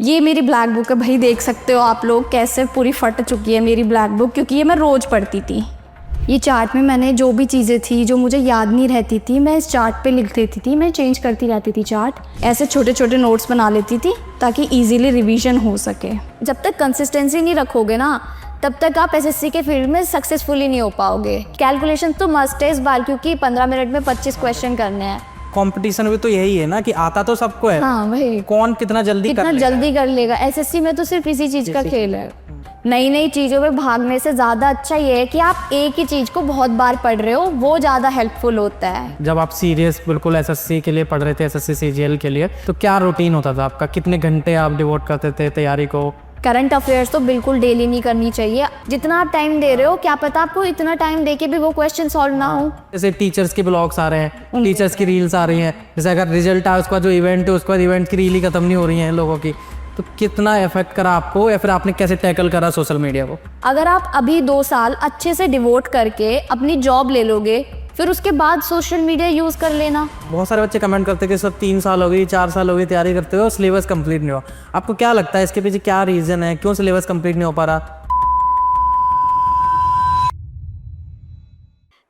ये मेरी black book है भाई, देख सकते हो आप लोग कैसे पूरी फट चुकी है मेरी ब्लैक बुक, क्योंकि ये मैं रोज़ पढ़ती थी। ये चार्ट में मैंने जो भी चीज़ें थी जो मुझे याद नहीं रहती थी मैं इस चार्ट पे लिख देती थी। मैं चेंज करती रहती थी चार्ट, ऐसे छोटे छोटे नोट्स बना लेती थी ताकि इजीली रिवीजन हो सके। जब तक कंसिस्टेंसी नहीं रखोगे ना तब तक आप एसएससी के फील्ड में सक्सेसफुली नहीं हो पाओगे। कैलकुलेशन तो मस्ट है इस बार, क्योंकि 15 मिनट में 25 क्वेश्चन करने हैं। कंपटीशन भी तो यही है ना कि आता तो सबको है। हाँ भाई, कौन कितना जल्दी कर लेगा। एसएससी में तो सिर्फ इसी चीज़ का खेल है। नई नई चीज़ों में भागने से ज़्यादा अच्छा ये है कि आप एक ही चीज़ को बहुत बार पढ़ रहे हो, वो ज़्यादा हेल्पफुल होता है। जब आप सीरियस बिल्कुल एसएससी के लिए पढ़ रहे थे, एसएससी सीजीएल के लिए, तो क्या रूटीन होता था आपका? कितने घंटे आप डिवोट करते थे तैयारी को? करंट अफेयर्स तो बिल्कुल डेली नहीं करनी चाहिए। जितना आप टाइम दे रहे हो क्या पता आपको इतना टाइम दे के भी वो क्वेश्चन सॉल्व ना हो। जैसे टीचर्स के ब्लॉग्स आ रहे हैं, टीचर्स की रील्स आ रही हैं, जैसे अगर रिजल्ट आया उसका जो इवेंट है उसके बाद इवेंट की रील ही खत्म नहीं हो रही हैं लोगों की, तो कितना इफेक्ट करा आपको, या फिर आपने कैसे टैकल करा सोशल मीडिया को? अगर आप अभी 2 साल अच्छे से डिवोट करके अपनी जॉब ले लोगे, फिर उसके बाद सोशल मीडिया यूज़ कर लेना। बहुत सारे बच्चे कमेंट करते हैं कि सर 3 साल हो गई, 4 साल हो गई तैयारी करते हुए, सिलेबस कंप्लीट नहीं हुआ। आपको क्या लगता है इसके पीछे क्या रीज़न है, क्यों सिलेबस कंप्लीट नहीं हो पा रहा?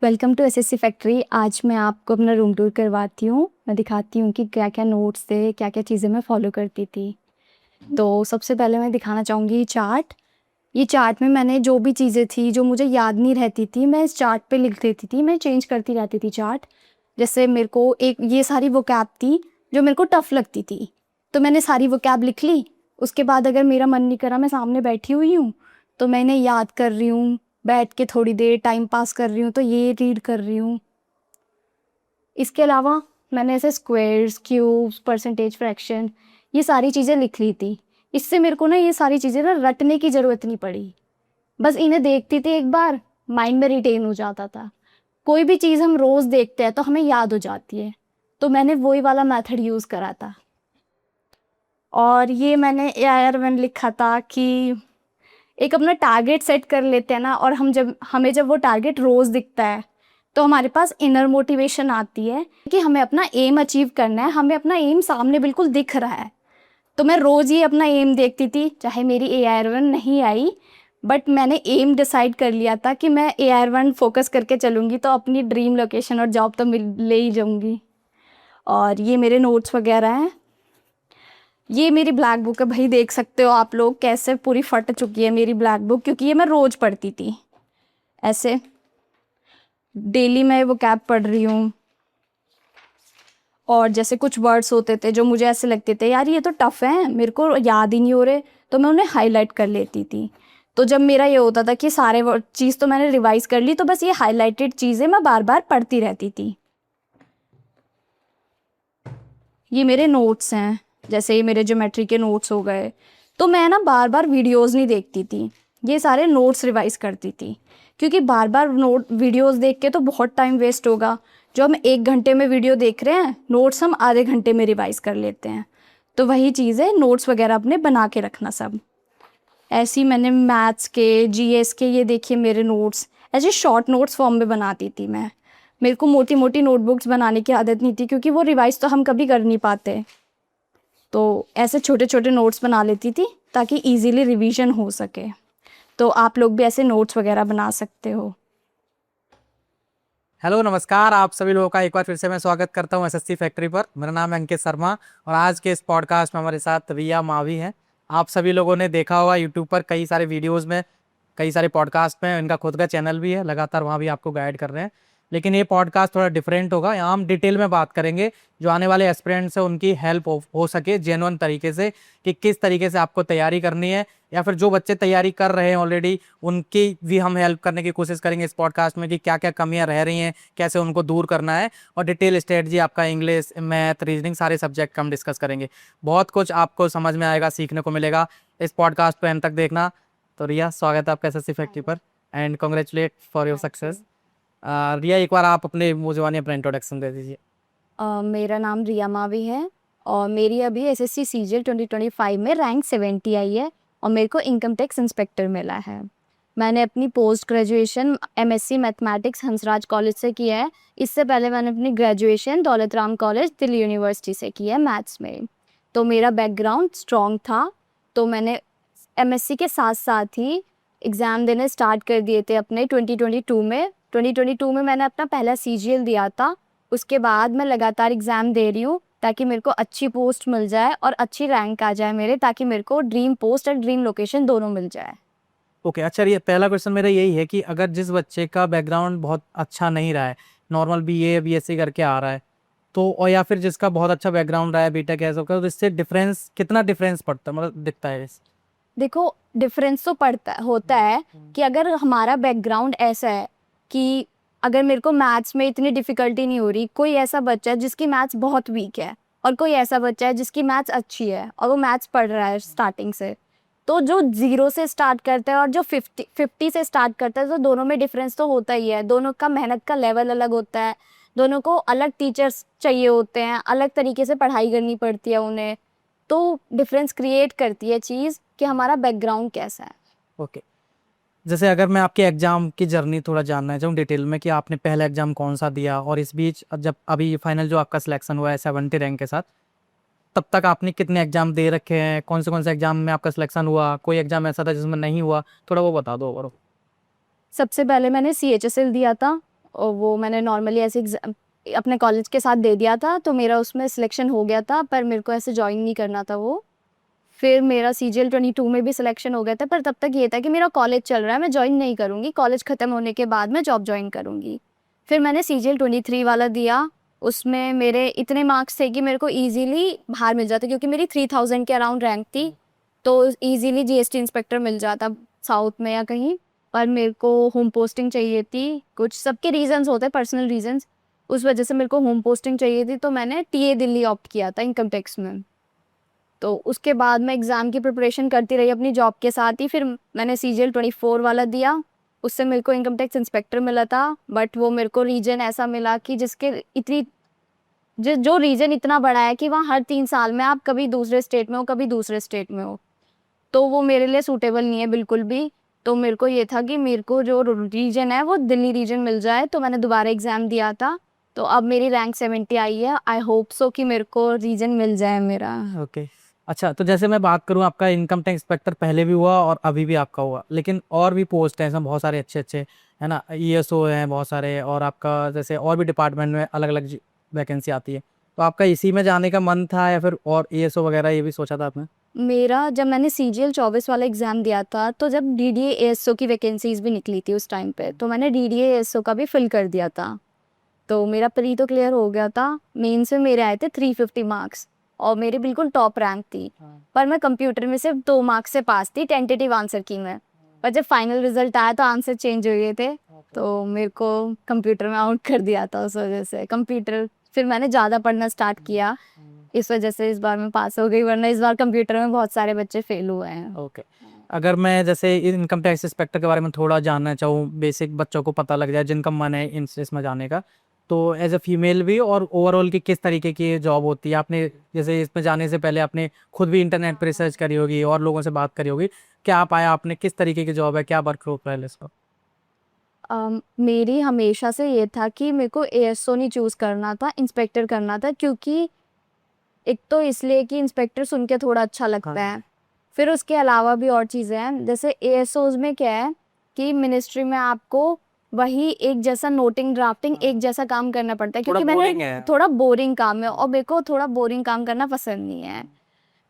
Welcome to SSC factory. आज मैं आपको अपना रूम टूर करवाती हूँ। मैं दिखाती हूँ कि क्या क्या नोट्स थे, क्या क्या चीज़ें मैं फॉलो करती थी। तो सबसे पहले मैं दिखाना चाहूँगी चार्ट। ये चार्ट में मैंने जो भी चीज़ें थी जो मुझे याद नहीं रहती थी मैं इस चार्ट पे लिख देती थी। मैं चेंज करती रहती थी चार्ट। जैसे मेरे को एक ये सारी वोकैब थी जो मेरे को टफ़ लगती थी, तो मैंने सारी वोकैब लिख ली। उसके बाद अगर मेरा मन नहीं करा, मैं सामने बैठी हुई हूँ तो मैं इन्हें याद कर रही हूँ, बैठ के थोड़ी देर टाइम पास कर रही हूँ, तो ये रीड कर रही हूँ। इसके अलावा मैंने ऐसे स्क्वायर्स, क्यूब्स, परसेंटेज, फ्रैक्शन, ये सारी चीज़ें लिख ली थी। इससे मेरे को ना ये सारी चीज़ें ना रटने की ज़रूरत नहीं पड़ी। बस इन्हें देखती थी एक बार, माइंड में रिटेन हो जाता था। कोई भी चीज़ हम रोज़ देखते हैं तो हमें याद हो जाती है, तो मैंने वही वाला मेथड यूज़ करा था। और ये मैंने AIR1 लिखा था कि एक अपना टारगेट सेट कर लेते हैं ना, और हमें जब वो टारगेट रोज़ दिखता है तो हमारे पास इनर मोटिवेशन आती है कि हमें अपना एम अचीव करना है, हमें अपना एम सामने बिल्कुल दिख रहा है। तो मैं रोज़ ही अपना एम देखती थी, चाहे मेरी AIR1 नहीं आई, बट मैंने एम डिसाइड कर लिया था कि मैं AIR1 फोकस करके चलूँगी तो अपनी ड्रीम लोकेशन और जॉब तो ले ही जाऊँगी। और ये मेरे नोट्स वगैरह हैं। ये मेरी ब्लैक बुक है भाई, देख सकते हो आप लोग कैसे पूरी फट चुकी है मेरी ब्लैक बुक, क्योंकि ये मैं रोज़ पढ़ती थी। ऐसे डेली मैं वो कैब पढ़ रही हूँ। और जैसे कुछ वर्ड्स होते थे जो मुझे ऐसे लगते थे यार ये तो टफ़ है, मेरे को याद ही नहीं हो रहे, तो मैं उन्हें हाईलाइट कर लेती थी। तो जब मेरा ये होता था कि सारे चीज़ तो मैंने रिवाइज़ कर ली, तो बस ये हाईलाइटेड चीज़ें मैं बार बार पढ़ती रहती थी। ये मेरे नोट्स हैं, जैसे ये मेरे ज्योमेट्री के नोट्स हो गए। तो मैं ना बार बार वीडियोज़ नहीं देखती थी, ये सारे नोट्स रिवाइज़ करती थी, क्योंकि बार बार वीडियोज़ देख के तो बहुत टाइम वेस्ट होगा। जो हम 1 घंटे में वीडियो देख रहे हैं, नोट्स हम आधे घंटे में रिवाइज़ कर लेते हैं। तो वही चीज़ है, नोट्स वगैरह अपने बना के रखना सब। ऐसे ही मैंने मैथ्स के, जीएस के, ये देखिए मेरे नोट्स ऐसे शॉर्ट नोट्स फॉर्म में बनाती थी मैं। मेरे को मोटी मोटी नोटबुक्स बनाने की आदत नहीं थी, क्योंकि वो रिवाइज़ तो हम कभी कर नहीं पाते। तो ऐसे छोटे छोटे नोट्स बना लेती थी ताकि इजीली रिवीजन हो सके। तो आप लोग भी ऐसे नोट्स वगैरह बना सकते हो। हेलो नमस्कार, आप सभी लोगों का एक बार फिर से मैं स्वागत करता हूं एसएससी फैक्ट्री पर। मेरा नाम है अंकित शर्मा और आज के इस पॉडकास्ट में हमारे साथ रिया मावी हैं। आप सभी लोगों ने देखा होगा यूट्यूब पर कई सारे वीडियोस में, कई सारे पॉडकास्ट में, इनका खुद का चैनल भी है, लगातार वहाँ भी आपको गाइड कर रहे हैं। लेकिन ये पॉडकास्ट थोड़ा डिफरेंट होगा, यहाँ हम डिटेल में बात करेंगे जो आने वाले एस्पिरेंट्स हैं उनकी हेल्प हो सके जेन्युइन तरीके से, कि किस तरीके से आपको तैयारी करनी है, या फिर जो बच्चे तैयारी कर रहे हैं ऑलरेडी उनकी भी हम हेल्प करने की कोशिश करेंगे इस पॉडकास्ट में, कि क्या क्या कमियां रह रही हैं, कैसे उनको दूर करना है। और डिटेल स्ट्रेटजी आपका इंग्लिश, मैथ, रीजनिंग, सारे सब्जेक्ट हम डिस्कस करेंगे। बहुत कुछ आपको समझ में आएगा, सीखने को मिलेगा। इस पॉडकास्ट को एंड तक देखना। तो रिया, स्वागत है आपका एसएससी फैक्ट्री पर and congratulate for your success. Riya, एक बार आप अपने मुझे अपना इंट्रोडक्शन दे दीजिए। मेरा नाम रिया मावी है और मेरी अभी एसएससी सीजीएल 2025 में रैंक 70 आई है और मेरे को इनकम टैक्स इंस्पेक्टर मिला है। मैंने अपनी post graduation MSc mathematics Hansraj college से किया है। इससे पहले मैंने अपनी graduation Daulat Ram college Delhi university से की है मैथ्स में। तो मेरा बैकग्राउंड स्ट्रॉन्ग था तो मैंने एमएससी के साथ साथ ही एग्ज़ाम देने स्टार्ट कर दिए थे अपने 2022 में। 2022 में मैंने अपना पहला सीजीएल दिया था। उसके बाद मैं लगातार एग्ज़ाम दे रही हूँ ताकि मेरे को अच्छी पोस्ट मिल जाए और अच्छी रैंक आ जाए मेरे, ताकि मेरे को ड्रीम पोस्ट और ड्रीम लोकेशन दोनों मिल जाए। ओके अच्छा, ये पहला क्वेश्चन मेरा यही है कि अगर जिस बच्चे का बैकग्राउंड बहुत अच्छा नहीं रहा है, नॉर्मल बीए बीएससी करके आ रहा है, तो और या फिर जिसका बहुत अच्छा बैकग्राउंड रहा है बीटेक ऐसा का, तो इससे डिफरेंस कितना डिफरेंस पड़ता है, मतलब दिखता है देखो, डिफरेंस तो पड़ता होता है कि अगर हमारा बैकग्राउंड ऐसा है कि अगर मेरे को मैथ्स में इतनी डिफ़िकल्टी नहीं हो रही, कोई ऐसा बच्चा है जिसकी मैथ्स बहुत वीक है और कोई ऐसा बच्चा है जिसकी मैथ्स अच्छी है और वो मैथ्स पढ़ रहा है स्टार्टिंग से, तो जो 0 से स्टार्ट करता है और जो 50 से स्टार्ट करता है, तो दोनों में डिफरेंस तो होता ही है। दोनों का मेहनत का लेवल अलग होता है, दोनों को अलग टीचर्स चाहिए होते हैं, अलग तरीके से पढ़ाई करनी पड़ती है उन्हें। तो डिफरेंस क्रिएट करती है चीज़ कि हमारा बैकग्राउंड कैसा है। ओके जैसे अगर मैं आपके एग्जाम की जर्नी थोड़ा जानना चाहूँ डिटेल में कि आपने पहला एग्जाम कौन सा दिया, और इस बीच जब अभी फाइनल जो आपका सिलेक्शन हुआ है 70 रैंक के साथ, तब तक आपने कितने एग्जाम दे रखे हैं, कौन से एग्जाम में आपका सिलेक्शन हुआ, कोई एग्जाम ऐसा था जिसमें नहीं हुआ, थोड़ा वो बता दो ओवरऑल। सबसे पहले मैंने CHSL दिया था और वो मैंने नॉर्मली ऐसे एग्ज़ाम अपने कॉलेज के साथ दे दिया था, तो मेरा उसमें सिलेक्शन हो गया था, पर मेरे को ऐसे जॉइन नहीं करना था वो। फिर मेरा CGL 22 में भी सिलेक्शन हो गया था, पर तब तक ये था कि मेरा कॉलेज चल रहा है, मैं जॉइन नहीं करूँगी, कॉलेज ख़त्म होने के बाद मैं जॉब जॉइन करूँगी। फिर मैंने CGL 23 वाला दिया, उसमें मेरे इतने मार्क्स थे कि मेरे को ईज़िली बाहर मिल जाते, क्योंकि मेरी 3000 के अराउंड रैंक थी, तो ईज़िली जीएसटी इंस्पेक्टर मिल जाता साउथ में या कहीं। पर मेरे को होम पोस्टिंग चाहिए थी, कुछ सबके रीज़न्स होते हैं, पर्सनल रीज़न्स, उस वजह से मेरे को होम पोस्टिंग चाहिए थी, तो मैंने टीए दिल्ली ऑप्ट किया था इनकम टैक्स में। तो उसके बाद मैं एग्ज़ाम की प्रिपरेशन करती रही अपनी जॉब के साथ ही। फिर मैंने CGL 24 वाला दिया, उससे मेरे को इनकम टैक्स इंस्पेक्टर मिला था, बट वो मेरे को रीजन ऐसा मिला कि जिसके इतनी जो रीजन इतना बड़ा है कि वहाँ हर 3 साल में आप कभी दूसरे स्टेट में हो, कभी दूसरे स्टेट में हो, तो वो मेरे लिए सूटेबल नहीं है बिल्कुल भी। तो मेरे को ये था कि मेरे को जो रीजन है वो दिल्ली रीजन मिल जाए, तो मैंने दोबारा एग्ज़ाम दिया था, तो अब मेरी रैंक 70 आई है। आई होप सो कि मेरे को रीजन मिल जाए मेरा। ओके अच्छा, तो जैसे मैं बात करूं, आपका इनकम टैक्स इंस्पेक्टर पहले भी हुआ और अभी भी आपका हुआ, लेकिन और भी पोस्ट हैं इसमें बहुत सारे अच्छे अच्छे, है ना, ईएसओ हैं बहुत सारे, और आपका जैसे और भी डिपार्टमेंट में अलग अलग वैकेंसी आती है, तो आपका इसी में जाने का मन था या फिर और ईएसओ वगैरह ये भी सोचा था आपने? मेरा जब मैंने CGL 24 वाला एग्ज़ाम दिया था, तो जब DDA ASO की वैकेंसीज़ भी निकली थी उस टाइम पे, तो मैंने DDA ASO का भी फिल कर दिया था, तो मेरा प्री तो क्लियर हो गया था। मेंस में मेरे आए थे 350 मार्क्स और मेरी बिल्कुल टॉप रैंक थी, पर मैं कंप्यूटर में सिर्फ 2 मार्क्स से पास थी टेंटेटिव आंसर की में। पर जब फाइनल रिजल्ट आया तो आंसर चेंज हो गए थे, तो मेरे को कंप्यूटर में आउट कर दिया था उस वजह से। कंप्यूटर फिर मैंने ज़्यादा पढ़ना स्टार्ट किया, इस वजह से इस बार मैं पास हो गई, वरना इस बार कंप्यूटर में बहुत सारे बच्चे फेल हुए हैं। ओके अगर मैं जैसे इनकम टैक्स इंस्पेक्टर के बारे में थोड़ा जानना चाहूँ, बेसिक बच्चों को पता लग जाए जिनका मन है इसमें जाने का, तो एज अ फीमेल भी और ओवरऑल की किस तरीके की जॉब होती है, आपने जैसे इसमें जाने से पहले आपने खुद भी इंटरनेट पर रिसर्च करी होगी और लोगों से बात करी होगी, क्या पाया आपने, किस तरीके की जॉब है, क्या वर्क प्रोफाइल है इसका? मेरी हमेशा से ये था कि मेरे को ASO नहीं चूज़ करना था, इंस्पेक्टर करना था, क्योंकि एक तो इसलिए कि इंस्पेक्टर सुन के थोड़ा अच्छा लगता है, फिर उसके अलावा भी और चीज़ें हैं। जैसे ASOs में क्या है कि मिनिस्ट्री में आपको वही एक जैसा नोटिंग ड्राफ्टिंग एक जैसा काम करना पड़ता है, क्योंकि मैंने थोड़ा बोरिंग काम है और मेरे को थोड़ा बोरिंग काम करना पसंद नहीं है।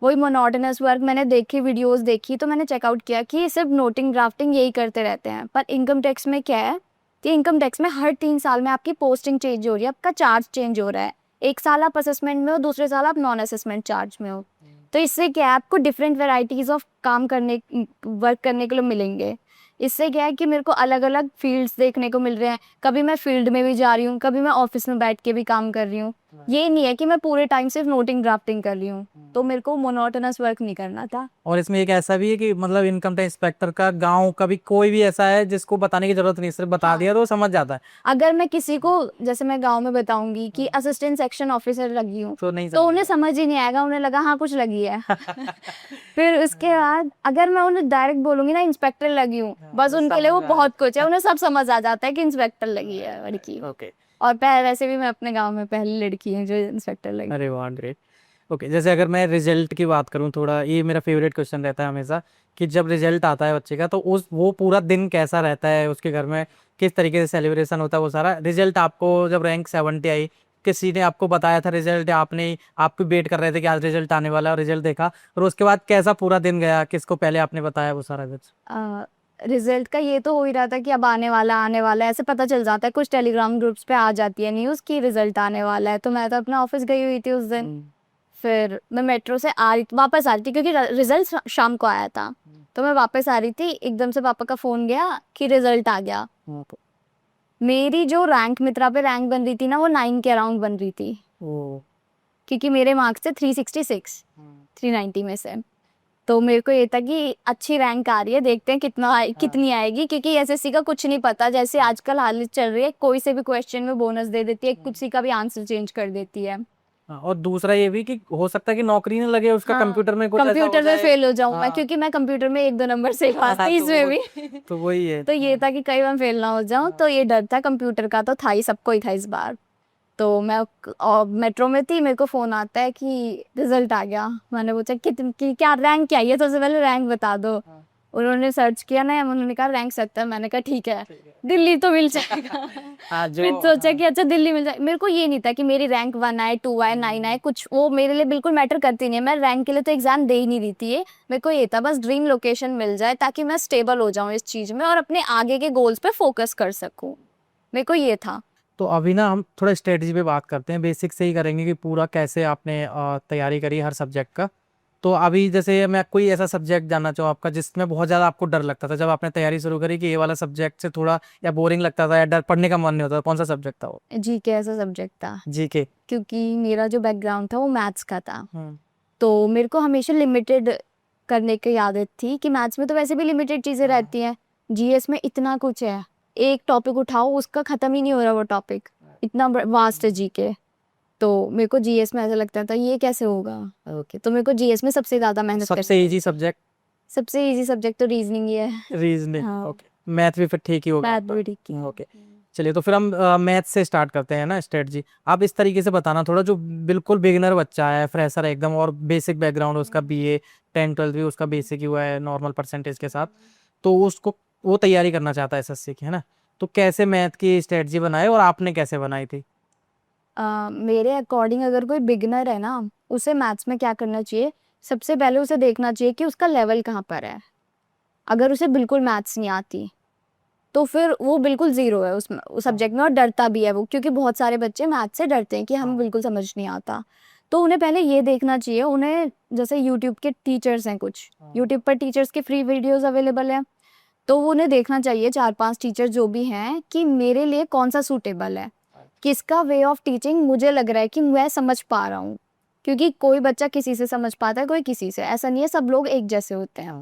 वही मोनोटोनस वर्क मैंने देखी, वीडियोस देखी, तो मैंने चेकआउट किया कि सिर्फ नोटिंग ड्राफ्टिंग यही करते रहते हैं। पर इनकम टैक्स में क्या है कि इनकम टैक्स में हर 3 साल में आपकी पोस्टिंग चेंज हो रही है, आपका चार्ज चेंज हो रहा है। एक साल आप असेसमेंट में हो, दूसरे साल आप नॉन असेसमेंट चार्ज में हो, तो इससे क्या है आपको डिफरेंट वेराइटीज़ ऑफ काम करने वर्क करने के लिए मिलेंगे। इससे क्या है कि मेरे को अलग अलग फील्ड्स देखने को मिल रहे हैं, कभी मैं फील्ड में भी जा रही हूँ, कभी मैं ऑफिस में बैठ के भी काम कर रही हूँ। ये नहीं है कि मैं पूरे टाइम सिर्फ नोटिंग ड्राफ्टिंग कर रही हूँ, तो मेरे को मोनोटोनस वर्क नहीं करना था। और इसमें एक ऐसा भी है कि मतलब इनकम टैक्स इंस्पेक्टर का गांव कभी कोई भी ऐसा है जिसको बताने की जरूरत नहीं, सिर्फ बता दिया तो वो समझ जाता है, अगर मैं किसी को, जैसे मैं गांव में बताऊंगी कि असिस्टेंट सेक्शन ऑफिसर लगी हूँ, तो नहीं तो उन्हें समझ ही नहीं आएगा, उन्हें लगा हाँ कुछ लगी है। फिर उसके बाद अगर मैं उन्हें डायरेक्ट बोलूंगी ना इंस्पेक्टर लगी हूँ, बस उनके लिए वो बहुत कुछ है, उन्हें सब समझ आ जाता है कि इंस्पेक्टर लगी है लड़की। ओके और वैसे भी मैं अपने गांव में पहली लड़की हूँ जो इंस्पेक्टर लगी। अरे वाह ग्रेट। ओके, जैसे अगर मैं रिजल्ट की बात करूँ, थोड़ा ये मेरा फेवरेट क्वेश्चन रहता है हमेशा कि जब रिजल्ट आता है बच्चे का तो उस वो पूरा दिन कैसा रहता है उसके घर में, किस तरीके से सेलिब्रेशन होता है वो सारा। रिजल्ट आपको जब रैंक 70 आई, किसी ने आपको बताया था रिजल्ट, आपने आपको वेट कर रहे थे कि आज रिजल्ट आने वाला है और रिजल्ट देखा, और उसके बाद कैसा पूरा दिन गया, किसको पहले आपने बताया वो सारा कुछ? रिजल्ट का ये तो हो ही रहा था कि अब आने वाला है, ऐसे पता चल जाता है, कुछ टेलीग्राम ग्रुप्स पे आ जाती है न्यूज़ कि रिजल्ट आने वाला है। तो मैं तो अपना ऑफिस गई हुई थी उस दिन। फिर मैं मेट्रो से वापस आ रही थी क्योंकि रिजल्ट शाम को आया था। तो मैं वापस आ रही थी, एकदम से पापा का फ़ोन गया कि रिजल्ट आ गया। मेरी जो रैंक मित्रा पे रैंक बन रही थी ना, वो 9 के अराउंड बन रही थी, क्योंकि मेरे मार्क्स थे 366 390 में से। तो मेरे को ये था कि अच्छी रैंक आ रही है, देखते हैं कितनी आएगी, क्योंकि एसएससी का कुछ नहीं पता। जैसे आजकल हालत चल रही है, कोई से भी क्वेश्चन में बोनस दे देती है, कुछ का भी आंसर चेंज कर देती है। और दूसरा ये भी कि हो सकता है कि नौकरी ना लगे उसका, हाँ, कंप्यूटर में कुछ ऐसा हो कंप्यूटर में जाए। फेल हो जाऊं मैं, हाँ। क्योंकि मैं कंप्यूटर में 1-2 नंबर से पास थी इसमें भी। तो वही है। तो ये था कि कई बार फेल ना हो जाऊं, तो ये डर था। कंप्यूटर का तो था ही, सबको ही था इस बार। तो मैं मेट्रो में थी, मेरे को फ़ोन आता है कि रिजल्ट आ गया। मैंने पूछा क्या रैंक क्या है, ये सबसे पहले रैंक बता दो। उन्होंने सर्च किया ना, उन्होंने कहा रैंक 70। मैंने कहा ठीक है, दिल्ली तो मिल जाएगा। फिर सोचा कि अच्छा दिल्ली मिल जाए। मेरे को ये नहीं था कि मेरी रैंक 1 आए, 2 आए, 9 आए, कुछ वो मेरे लिए बिल्कुल मैटर करती नहीं है। मैं रैंक के लिए तो एग्जाम दे ही नहीं रही थी। ये मेरे को ये था बस ड्रीम लोकेशन मिल जाए, ताकि मैं स्टेबल हो जाऊँ इस चीज़ में और अपने आगे के गोल्स पे फोकस कर सकूँ। मेरे को ये था। तो अभी ना हम थोड़ा स्ट्रेटजी पे बात करते हैं, बेसिक से ही करेंगे कि पूरा कैसे आपने तैयारी करी हर सब्जेक्ट का। तो अभी जैसे मैं कोई ऐसा सब्जेक्ट जानना चाहूँ आपका जिसमें बहुत ज़्यादा आपको डर लगता था जब आपने तैयारी शुरू करी, कि ये वाला सब्जेक्ट से थोड़ा या बोरिंग लगता था या डर, पढ़ने का मन नहीं होता था, कौन सा सब्जेक्ट था वो? जीके ऐसा सब्जेक्ट था, जीके। क्योंकि मेरा जो बैकग्राउंड था वो मैथ्स का था। तो मेरे को हमेशा लिमिटेड करने की आदत थी कि मैथ्स में तो वैसे भी लिमिटेड चीज़ें रहती हैं, जीएस में इतना कुछ है, एक टॉपिक उठाओ उसका ख़त्म ही नहीं हो रहा वो टॉपिक, इतना वास्ट है जीके। तो मेरे को जीएस में ऐसा लगता था ये कैसे होगा। ओके, तो मेरे को जीएस में सबसे ज़्यादा मेहनत करनी सबसे इजी सब्जेक्ट? सबसे इजी सब्जेक्ट तो रीजनिंग ही है। रीजनिंग। हाँ, ओके, मैथ भी फिर ठीक ही होगा मैथ आपका? भी ठीक है। ओके, चलिए तो फिर हम मैथ से स्टार्ट करते हैं ना स्ट्रेटजी। आप इस तरीके से बताना थोड़ा, जो बिल्कुल बिगिनर बच्चा है, फ्रेशर है एकदम, और बेसिक बैकग्राउंड उसका बीए 10 12 भी उसका बेसिक ही हुआ है नॉर्मल परसेंटेज के साथ, तो उसको वो तैयारी करना चाहता है एसएससी की, है ना? तो कैसे मैथ की स्ट्रेटजी बनाए और आपने कैसे बनाई थी? मेरे अकॉर्डिंग अगर कोई बिगिनर है ना, उसे मैथ्स में क्या करना चाहिए, सबसे पहले उसे देखना चाहिए कि उसका लेवल कहाँ पर है। अगर उसे बिल्कुल मैथ्स नहीं आती, तो फिर वो बिल्कुल ज़ीरो है उस सब्जेक्ट में, और डरता भी है वो, क्योंकि बहुत सारे बच्चे मैथ्स से डरते हैं कि हमें बिल्कुल समझ नहीं आता। तो उन्हें पहले ये देखना चाहिए, उन्हें जैसे यूट्यूब के टीचर्स हैं कुछ, यूट्यूब पर टीचर्स के फ्री वीडियोज़ अवेलेबल हैं, तो वो उन्हें देखना चाहिए 4-5 टीचर जो भी हैं, कि मेरे लिए कौन सा सूटेबल है, किसका वे ऑफ टीचिंग मुझे लग रहा है कि मैं समझ पा रहा हूँ। क्योंकि कोई बच्चा किसी से समझ पाता है, कोई किसी से, ऐसा नहीं है सब लोग एक जैसे होते हैं।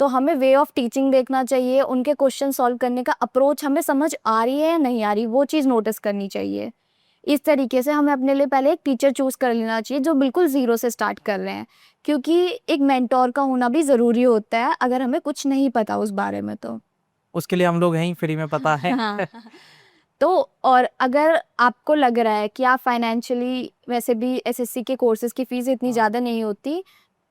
तो हमें वे ऑफ टीचिंग देखना चाहिए, उनके क्वेश्चन सॉल्व करने का अप्रोच हमें समझ आ रही है या नहीं आ रही, वो चीज़ नोटिस करनी चाहिए। इस तरीके से हमें अपने लिए पहले एक टीचर चूज़ कर लेना चाहिए जो बिल्कुल ज़ीरो से स्टार्ट कर रहे हैं, क्योंकि एक मेंटोर का होना भी ज़रूरी होता है अगर हमें कुछ नहीं पता उस बारे में। तो उसके लिए हम लोग हैं ही, फ्री में पता है। हाँ। तो और अगर आपको लग रहा है कि आप फाइनेंशियली, वैसे भी एसएससी के कोर्सेज की फ़ीस इतनी ज़्यादा नहीं होती,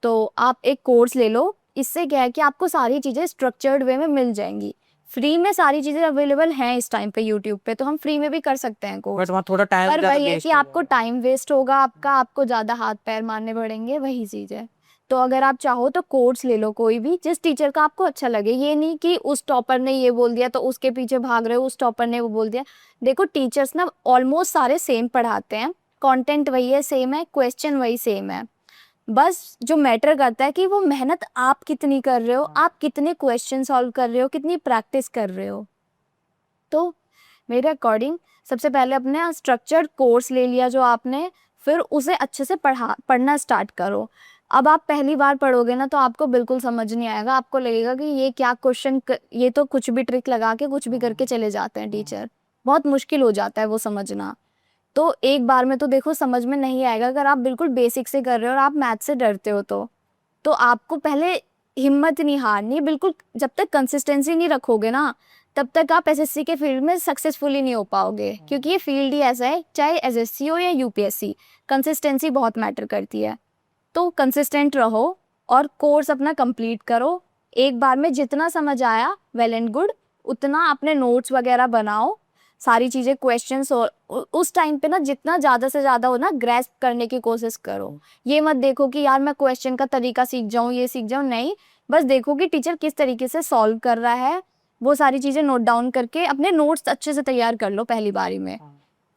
तो आप एक कोर्स ले लो। इससे क्या है कि आपको सारी चीज़ें स्ट्रक्चर्ड वे में मिल जाएंगी। फ्री में सारी चीज़ें अवेलेबल हैं इस टाइम पे यूट्यूब पे, तो हम फ्री में भी कर सकते हैं कोर्स। बट वहाँ थोड़ा टाइम पर ज़्यादा वही है वेस्ट कि आपको टाइम वेस्ट होगा आपका, आपको ज़्यादा हाथ पैर मारने पड़ेंगे, वही चीज़ है। तो अगर आप चाहो तो कोर्स ले लो कोई भी, जिस टीचर का आपको अच्छा लगे। ये नहीं कि उस टॉपर ने ये बोल दिया तो उसके पीछे भाग रहे हो, उस टॉपर ने वो बोल दिया। देखो टीचर्स ना ऑलमोस्ट सारे सेम पढ़ाते हैं, कंटेंट वही है, सेम है, क्वेश्चन वही सेम है। बस जो मैटर करता है कि वो मेहनत आप कितनी कर रहे हो, आप कितने क्वेश्चन सॉल्व कर रहे हो, कितनी प्रैक्टिस कर रहे हो। तो मेरे अकॉर्डिंग सबसे पहले अपने स्ट्रक्चर्ड कोर्स ले लिया जो आपने, फिर उसे अच्छे से पढ़ना स्टार्ट करो। अब आप पहली बार पढ़ोगे ना, तो आपको बिल्कुल समझ नहीं आएगा, आपको लगेगा कि ये क्या क्वेश्चन, ये तो कुछ भी ट्रिक लगा के कुछ भी करके चले जाते हैं टीचर, बहुत मुश्किल हो जाता है वो समझना। तो एक बार में तो देखो समझ में नहीं आएगा, अगर आप बिल्कुल बेसिक से कर रहे हो और आप मैथ से डरते हो तो आपको पहले हिम्मत नहीं हारनी, बिल्कुल जब तक कंसिस्टेंसी नहीं रखोगे ना, तब तक आप एसएससी के फील्ड में सक्सेसफुली नहीं हो पाओगे, क्योंकि ये फील्ड ही ऐसा है, चाहे एसएससी हो या यूपीएससी, कंसिस्टेंसी बहुत मैटर करती है। तो कंसिस्टेंट रहो और कोर्स अपना कंप्लीट करो। एक बार में जितना समझ आया वेल एंड गुड, उतना अपने नोट्स वगैरह बनाओ, सारी चीज़ें क्वेश्चंस उस टाइम पे ना जितना ज़्यादा से ज़्यादा हो ना ग्रैस्प करने की कोशिश करो। ये मत देखो कि यार मैं क्वेश्चन का तरीका सीख जाऊँ, ये सीख जाऊँ, नहीं, बस देखो कि टीचर किस तरीके से सॉल्व कर रहा है, वो सारी चीज़ें नोट डाउन करके अपने नोट्स अच्छे से तैयार कर लो पहली बारी में।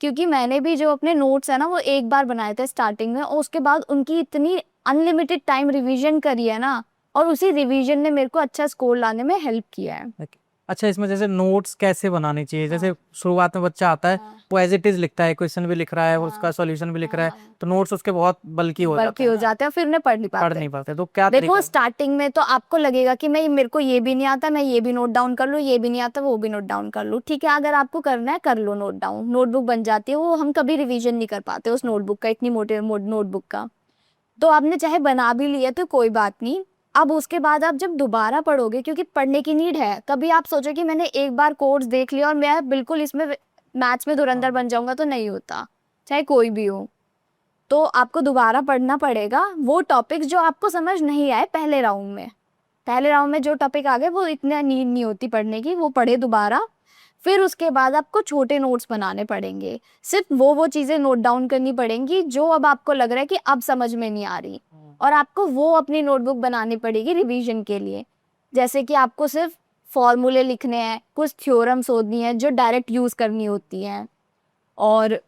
क्योंकि मैंने भी जो अपने नोट्स है ना वो एक बार बनाए थे स्टार्टिंग में, और उसके बाद उनकी इतनी अनलिमिटेड टाइम रिवीजन करी है ना, और उसी रिवीजन ने मेरे को अच्छा स्कोर लाने में हेल्प किया है। अच्छा, इसमें जैसे नोट्स कैसे बनाने चाहिए? हाँ। जैसे शुरुआत में बच्चा आता है, हाँ। वो एज इट इज लिखता है, क्वेश्चन भी लिख रहा है और उसका हाँ। सॉल्यूशन भी लिख रहा है, हाँ। तो नोट्स उसके बहुत बल्कि हो जाते हैं, जाते हैं, फिर उन्हें पढ़ नहीं पढ़ पाते। नहीं पाते। तो क्या देखो तरीका? स्टार्टिंग में तो आपको लगेगा कि मैं मेरे को ये भी नहीं आता, मैं ये भी नोट डाउन कर लूँ, ये भी नहीं आता, वो भी नोट डाउन कर लूँ। ठीक है, अगर आपको करना है कर लो नोट डाउन, नोटबुक बन जाती है, वो हम कभी रिवीजन नहीं कर पाते उस नोटबुक का, इतनी मोटे नोटबुक का। तो आपने चाहे बना भी लिया तो कोई बात नहीं। अब उसके बाद आप जब दोबारा पढ़ोगे, क्योंकि पढ़ने की नीड है, कभी आप सोचो कि मैंने एक बार कोर्स देख लिया और मैं बिल्कुल इसमें मैथ्स में धुरंधर बन जाऊंगा, तो नहीं होता, चाहे कोई भी हो। तो आपको दोबारा पढ़ना पड़ेगा वो टॉपिक्स जो आपको समझ नहीं आए पहले राउंड में। पहले राउंड में जो टॉपिक आ गए वो इतना नीड नहीं होती पढ़ने की, वो पढ़े दोबारा। फिर उसके बाद आपको छोटे नोट्स बनाने पड़ेंगे, सिर्फ वो चीज़ें नोट डाउन करनी पड़ेंगी जो अब आपको लग रहा है कि अब समझ में नहीं आ रही, और आपको वो अपनी नोटबुक बनानी पड़ेगी रिवीजन के लिए। जैसे कि आपको सिर्फ फॉर्मूले लिखने हैं, कुछ थ्योरम्स होती हैं जो डायरेक्ट यूज़ करनी होती हैं, और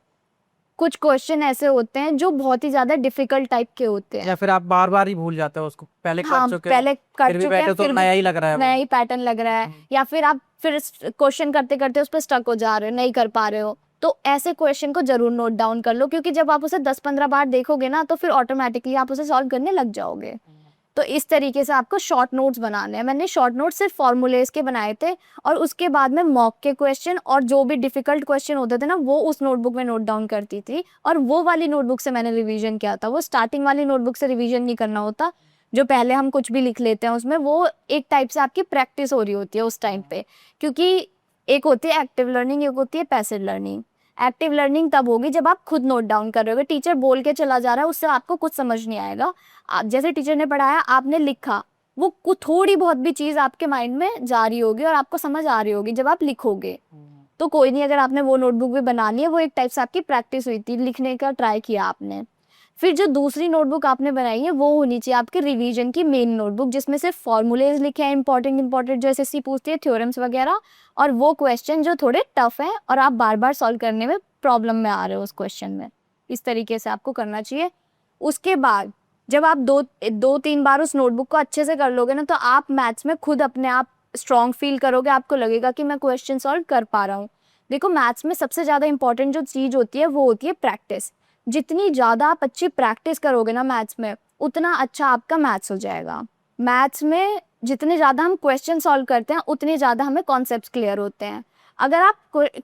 कुछ क्वेश्चन ऐसे होते हैं जो बहुत ही ज़्यादा डिफिकल्ट टाइप के होते हैं। या फिर आप बार बार ही भूल जाते हो उसको, पहले हाँ, कर चुके हो, पहले कर फिर भी चुके हैं, बैठे तो फिर नया ही लग रहा है वो। नया ही पैटर्न लग रहा है, या फिर आप फिर क्वेश्चन करते करते उस पर स्टक हो जा रहे हो, नहीं कर पा रहे हो। तो ऐसे क्वेश्चन को जरूर नोट डाउन कर लो, क्योंकि जब आप उसे 10-15 बार देखोगे ना तो फिर ऑटोमेटिकली आप उसे सॉल्व करने लग जाओगे। तो इस तरीके से आपको शॉर्ट नोट्स बनाने हैं। मैंने शॉर्ट नोट्स सिर्फ फॉर्मूलेज के बनाए थे, और उसके बाद में मॉक के क्वेश्चन और जो भी डिफिकल्ट क्वेश्चन होते थे ना वो उस नोटबुक में नोट डाउन करती थी, और वो वाली नोटबुक से मैंने रिवीजन किया था। वो स्टार्टिंग वाली नोटबुक से रिवीजन नहीं करना होता, जो पहले हम कुछ भी लिख लेते हैं उसमें, वो एक टाइप से आपकी प्रैक्टिस हो रही होती है उस टाइम पे। क्योंकि एक होती है एक्टिव लर्निंग, एक होती है पैसिव लर्निंग। एक्टिव लर्निंग तब होगी जब आप खुद नोट डाउन कर रहे हो, टीचर बोल के चला जा रहा है उससे आपको कुछ समझ नहीं आएगा। जैसे टीचर ने पढ़ाया आपने लिखा, वो कुछ थोड़ी बहुत भी चीज़ आपके माइंड में जा रही होगी और आपको समझ आ रही होगी जब आप लिखोगे। तो कोई नहीं, अगर आपने वो नोटबुक भी बना ली है, वो एक टाइप से आपकी प्रैक्टिस हुई थी, लिखने का ट्राई किया आपने। फिर जो दूसरी नोटबुक आपने बनाई है वो होनी चाहिए आपके रिवीजन की मेन नोटबुक, जिसमें सिर्फ फॉर्मूलेज लिखे हैं इंपॉर्टेंट जो एसएससी पूछती है, थ्योरम्स वगैरह, और वो क्वेश्चन जो थोड़े टफ हैं और आप बार बार सॉल्व करने में प्रॉब्लम में आ रहे हो उस क्वेश्चन में। इस तरीके से आपको करना चाहिए। उसके बाद जब आप 2-3 बार उस नोटबुक को अच्छे से कर लोगे ना, तो आप मैथ्स में खुद अपने आप स्ट्रॉन्ग फील करोगे, आपको लगेगा कि मैं क्वेश्चन सॉल्व कर पा रहा हूँ। देखो मैथ्स में सबसे ज़्यादा इंपॉर्टेंट जो चीज़ होती है वो होती है प्रैक्टिस। जितनी ज़्यादा आप अच्छी प्रैक्टिस करोगे ना मैथ्स में, उतना अच्छा आपका मैथ्स हो जाएगा। मैथ्स में जितने ज़्यादा हम क्वेश्चन सॉल्व करते हैं उतने ज़्यादा हमें कॉन्सेप्ट्स क्लियर होते हैं। अगर आप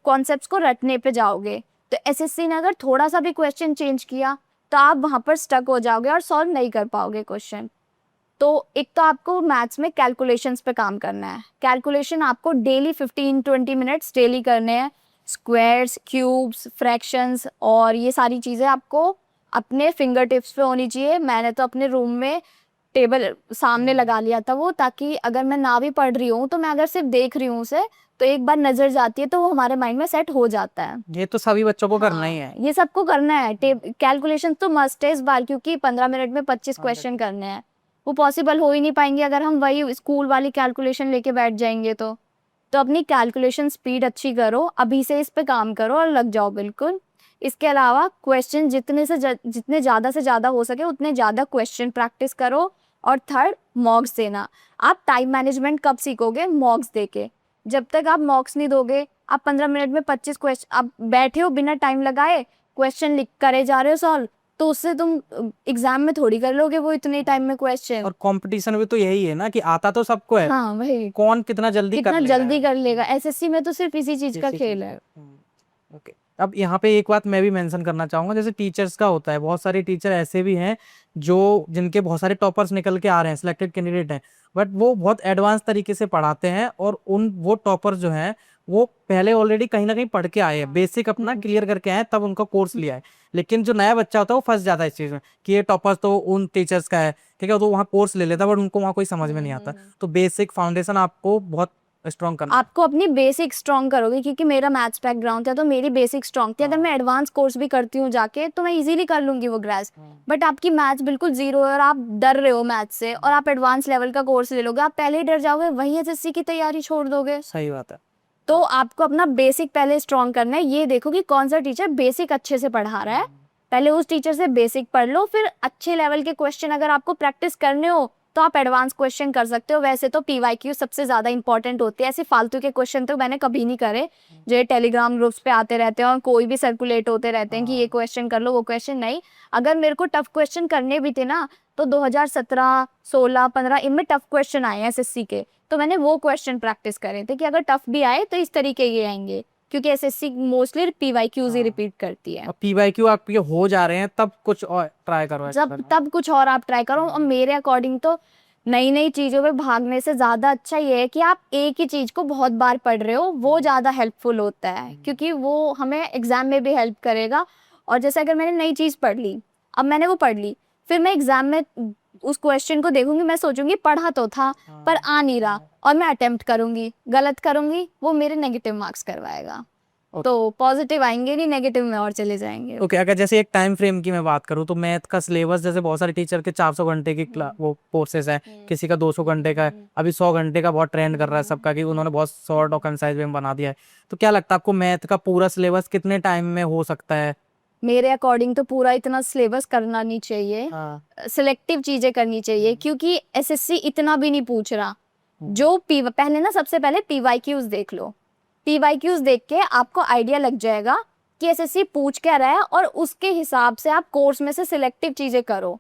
कॉन्सेप्ट्स को रटने पे जाओगे तो एसएससी ने अगर थोड़ा सा भी क्वेश्चन चेंज किया तो आप वहाँ पर स्टक हो जाओगे और सॉल्व नहीं कर पाओगे क्वेश्चन। तो एक तो आपको मैथ्स में कैलकुलेशंस पे काम करना है। कैलकुलेशन आपको डेली 15-20 मिनट्स डेली करने हैं। स्क्वायर्स, क्यूब्स, फ्रैक्शंस और ये सारी चीज़ें आपको अपने फिंगर टिप्स पे होनी चाहिए। मैंने तो अपने रूम में टेबल सामने लगा लिया था वो, ताकि अगर मैं ना भी पढ़ रही हूँ तो मैं अगर सिर्फ देख रही हूँ उसे तो एक बार नज़र जाती है तो वो हमारे माइंड में सेट हो जाता है। ये तो सभी बच्चों को करना ही है। ये सबको करना है। कैलकुलेशन तो मस्ट है इस बार, क्योंकि 15 मिनट में 25 क्वेश्चन करने हैं। वो पॉसिबल हो ही नहीं पाएंगे अगर हम वही स्कूल वाली कैलकुलेशन लेके बैठ जाएंगे। तो अपनी कैलकुलेशन स्पीड अच्छी करो, अभी से इस पे काम करो और लग जाओ बिल्कुल। इसके अलावा क्वेश्चन जितने ज़्यादा से ज़्यादा हो सके उतने ज़्यादा क्वेश्चन प्रैक्टिस करो। और थर्ड, मॉक्स देना। आप टाइम मैनेजमेंट कब सीखोगे? मॉक्स देके। जब तक आप मॉक्स नहीं दोगे, आप 15 मिनट में 25 क्वेश्चन आप बैठे हो बिना टाइम लगाए, क्वेश्चन लिख करे जा रहे हो सॉल्व, तो उससे तुम एग्जाम में थोड़ी कर लोगे वो इतने टाइम में क्वेश्चन। और कंपटीशन भी तो यही है ना कि आता तो सबको है, हाँ वही, कौन कितना जल्दी कर लेगा। कर लेगा। एसएससी में तो सिर्फ इसी चीज का खेल है। ओके। अब यहाँ पे एक बात मैं भी मेंशन करना चाहूंगा, जैसे टीचर्स का होता है, बहुत सारे टीचर ऐसे भी हैं जो जिनके बहुत सारे टॉपर्स निकल के आ रहे हैं, सिलेक्टेड कैंडिडेट हैं, बट वो बहुत एडवांस तरीके से पढ़ाते हैं और वो टॉपर्स जो हैं वो पहले ऑलरेडी कहीं ना कहीं पढ़ के आए हैं, बेसिक अपना क्लियर करके आए हैं, तब उनका कोर्स लिया है। लेकिन जो नया बच्चा होता है वो फंस जाता है इस चीज में कि ये टॉपर्स तो उन टीचर्स का है, ठीक है, तो वहाँ कोर्स ले लेता है बट उनको वहाँ कोई समझ में नहीं आता। तो बेसिक फाउंडेशन आपको बहुत स्ट्रॉन्ग करना है। आपको अपनी बेसिक स्ट्रॉन्ग करोगे, क्योंकि मेरा मैथ्स बैकग्राउंड था तो मेरी बेसिक स्ट्रॉन्ग थी। अगर मैं एडवांस कोर्स भी करती हूँ जाके तो मैं इजीली कर लूंगी वो ग्रेस। बट आपकी मैथ्स बिल्कुल जीरो है और आप डर रहे हो मैथ्स से और आप एडवांस लेवल का कोर्स ले लोगे, आप पहले ही डर जाओगे, वही एसएससी की तैयारी छोड़ दोगे। सही बात है। तो आपको अपना बेसिक पहले स्ट्रॉन्ग करना है। ये देखो कि कौन सा टीचर बेसिक अच्छे से पढ़ा रहा है, पहले उस टीचर से बेसिक पढ़ लो, फिर अच्छे लेवल के क्वेश्चन अगर आपको प्रैक्टिस करने हो तो आप एडवांस क्वेश्चन कर सकते हो। वैसे तो पीवाईक्यू सबसे ज्यादा इंपॉर्टेंट होते हैं, ऐसे फालतू के क्वेश्चन तो मैंने कभी नहीं करे जो ये टेलीग्राम ग्रुप्स पे आते रहते हैं और कोई भी सर्कुलेट होते रहते हैं कि ये क्वेश्चन कर लो वो क्वेश्चन नहीं। अगर मेरे को टफ क्वेश्चन करने भी थे ना तो 2017, 16, 15 इनमें टफ क्वेश्चन आए हैं एसएससी के, तो मैंने वो क्वेश्चन प्रैक्टिस करे थे कि अगर टफ भी आए तो इस तरीके के आएंगे, क्योंकि एसएससी मोस्टली पीवाईक्यूज ही रिपीट करती है। अब पीवाईक्यू आपके हो जा रहे हैं तब कुछ और ट्राई करो, जब तब कुछ और आप ट्राई करो। और मेरे अकॉर्डिंग तो नई नई चीजों पे भागने से ज्यादा अच्छा ये है कि आप एक ही चीज को बहुत बार पढ़ रहे हो, वो ज्यादा हेल्पफुल होता है, क्योंकि वो हमें एग्जाम में भी हेल्प करेगा। और जैसे अगर मैंने नई चीज पढ़ ली, अब मैंने वो पढ़ ली, फिर मैं एग्जाम में उस क्वेश्चन को देखूंगी, मैं सोचूंगी पढ़ा तो था पर आ नहीं रहा, और मैं अटेम्प्ट करूंगी, गलत करूंगी, वो मेरे नेगेटिव मार्क्स करवाएगा। तो पॉजिटिव आएंगे नहीं, नेगेटिव में और चले जाएंगे। ओके। अगर जैसे एक टाइम फ्रेम की मैं बात करूँ तो मैथ का सिलेबस, जैसे बहुत सारे टीचर के 400 घंटे की वो कोर्सेज है, किसी का 200 घंटे का है, अभी 100 घंटे का बहुत ट्रेंड कर रहा है सबका कि उन्होंने बहुत शॉर्ट और कंसाइज में बना दिया है। तो क्या लगता है आपको मैथ का पूरा सिलेबस कितने टाइम में हो सकता है? मेरे अकॉर्डिंग तो पूरा इतना सिलेबस करना नहीं चाहिए, सिलेक्टिव चीजें करनी चाहिए, क्योंकि एसएससी इतना भी नहीं पूछ रहा। जो पहले ना सबसे पहले पीवाईक्यूज देख लो, पीवाईक्यूज देख के आपको आइडिया लग जाएगा कि एसएससी पूछ क्या रहा है, और उसके हिसाब से आप कोर्स में से सिलेक्टिव चीजें करो।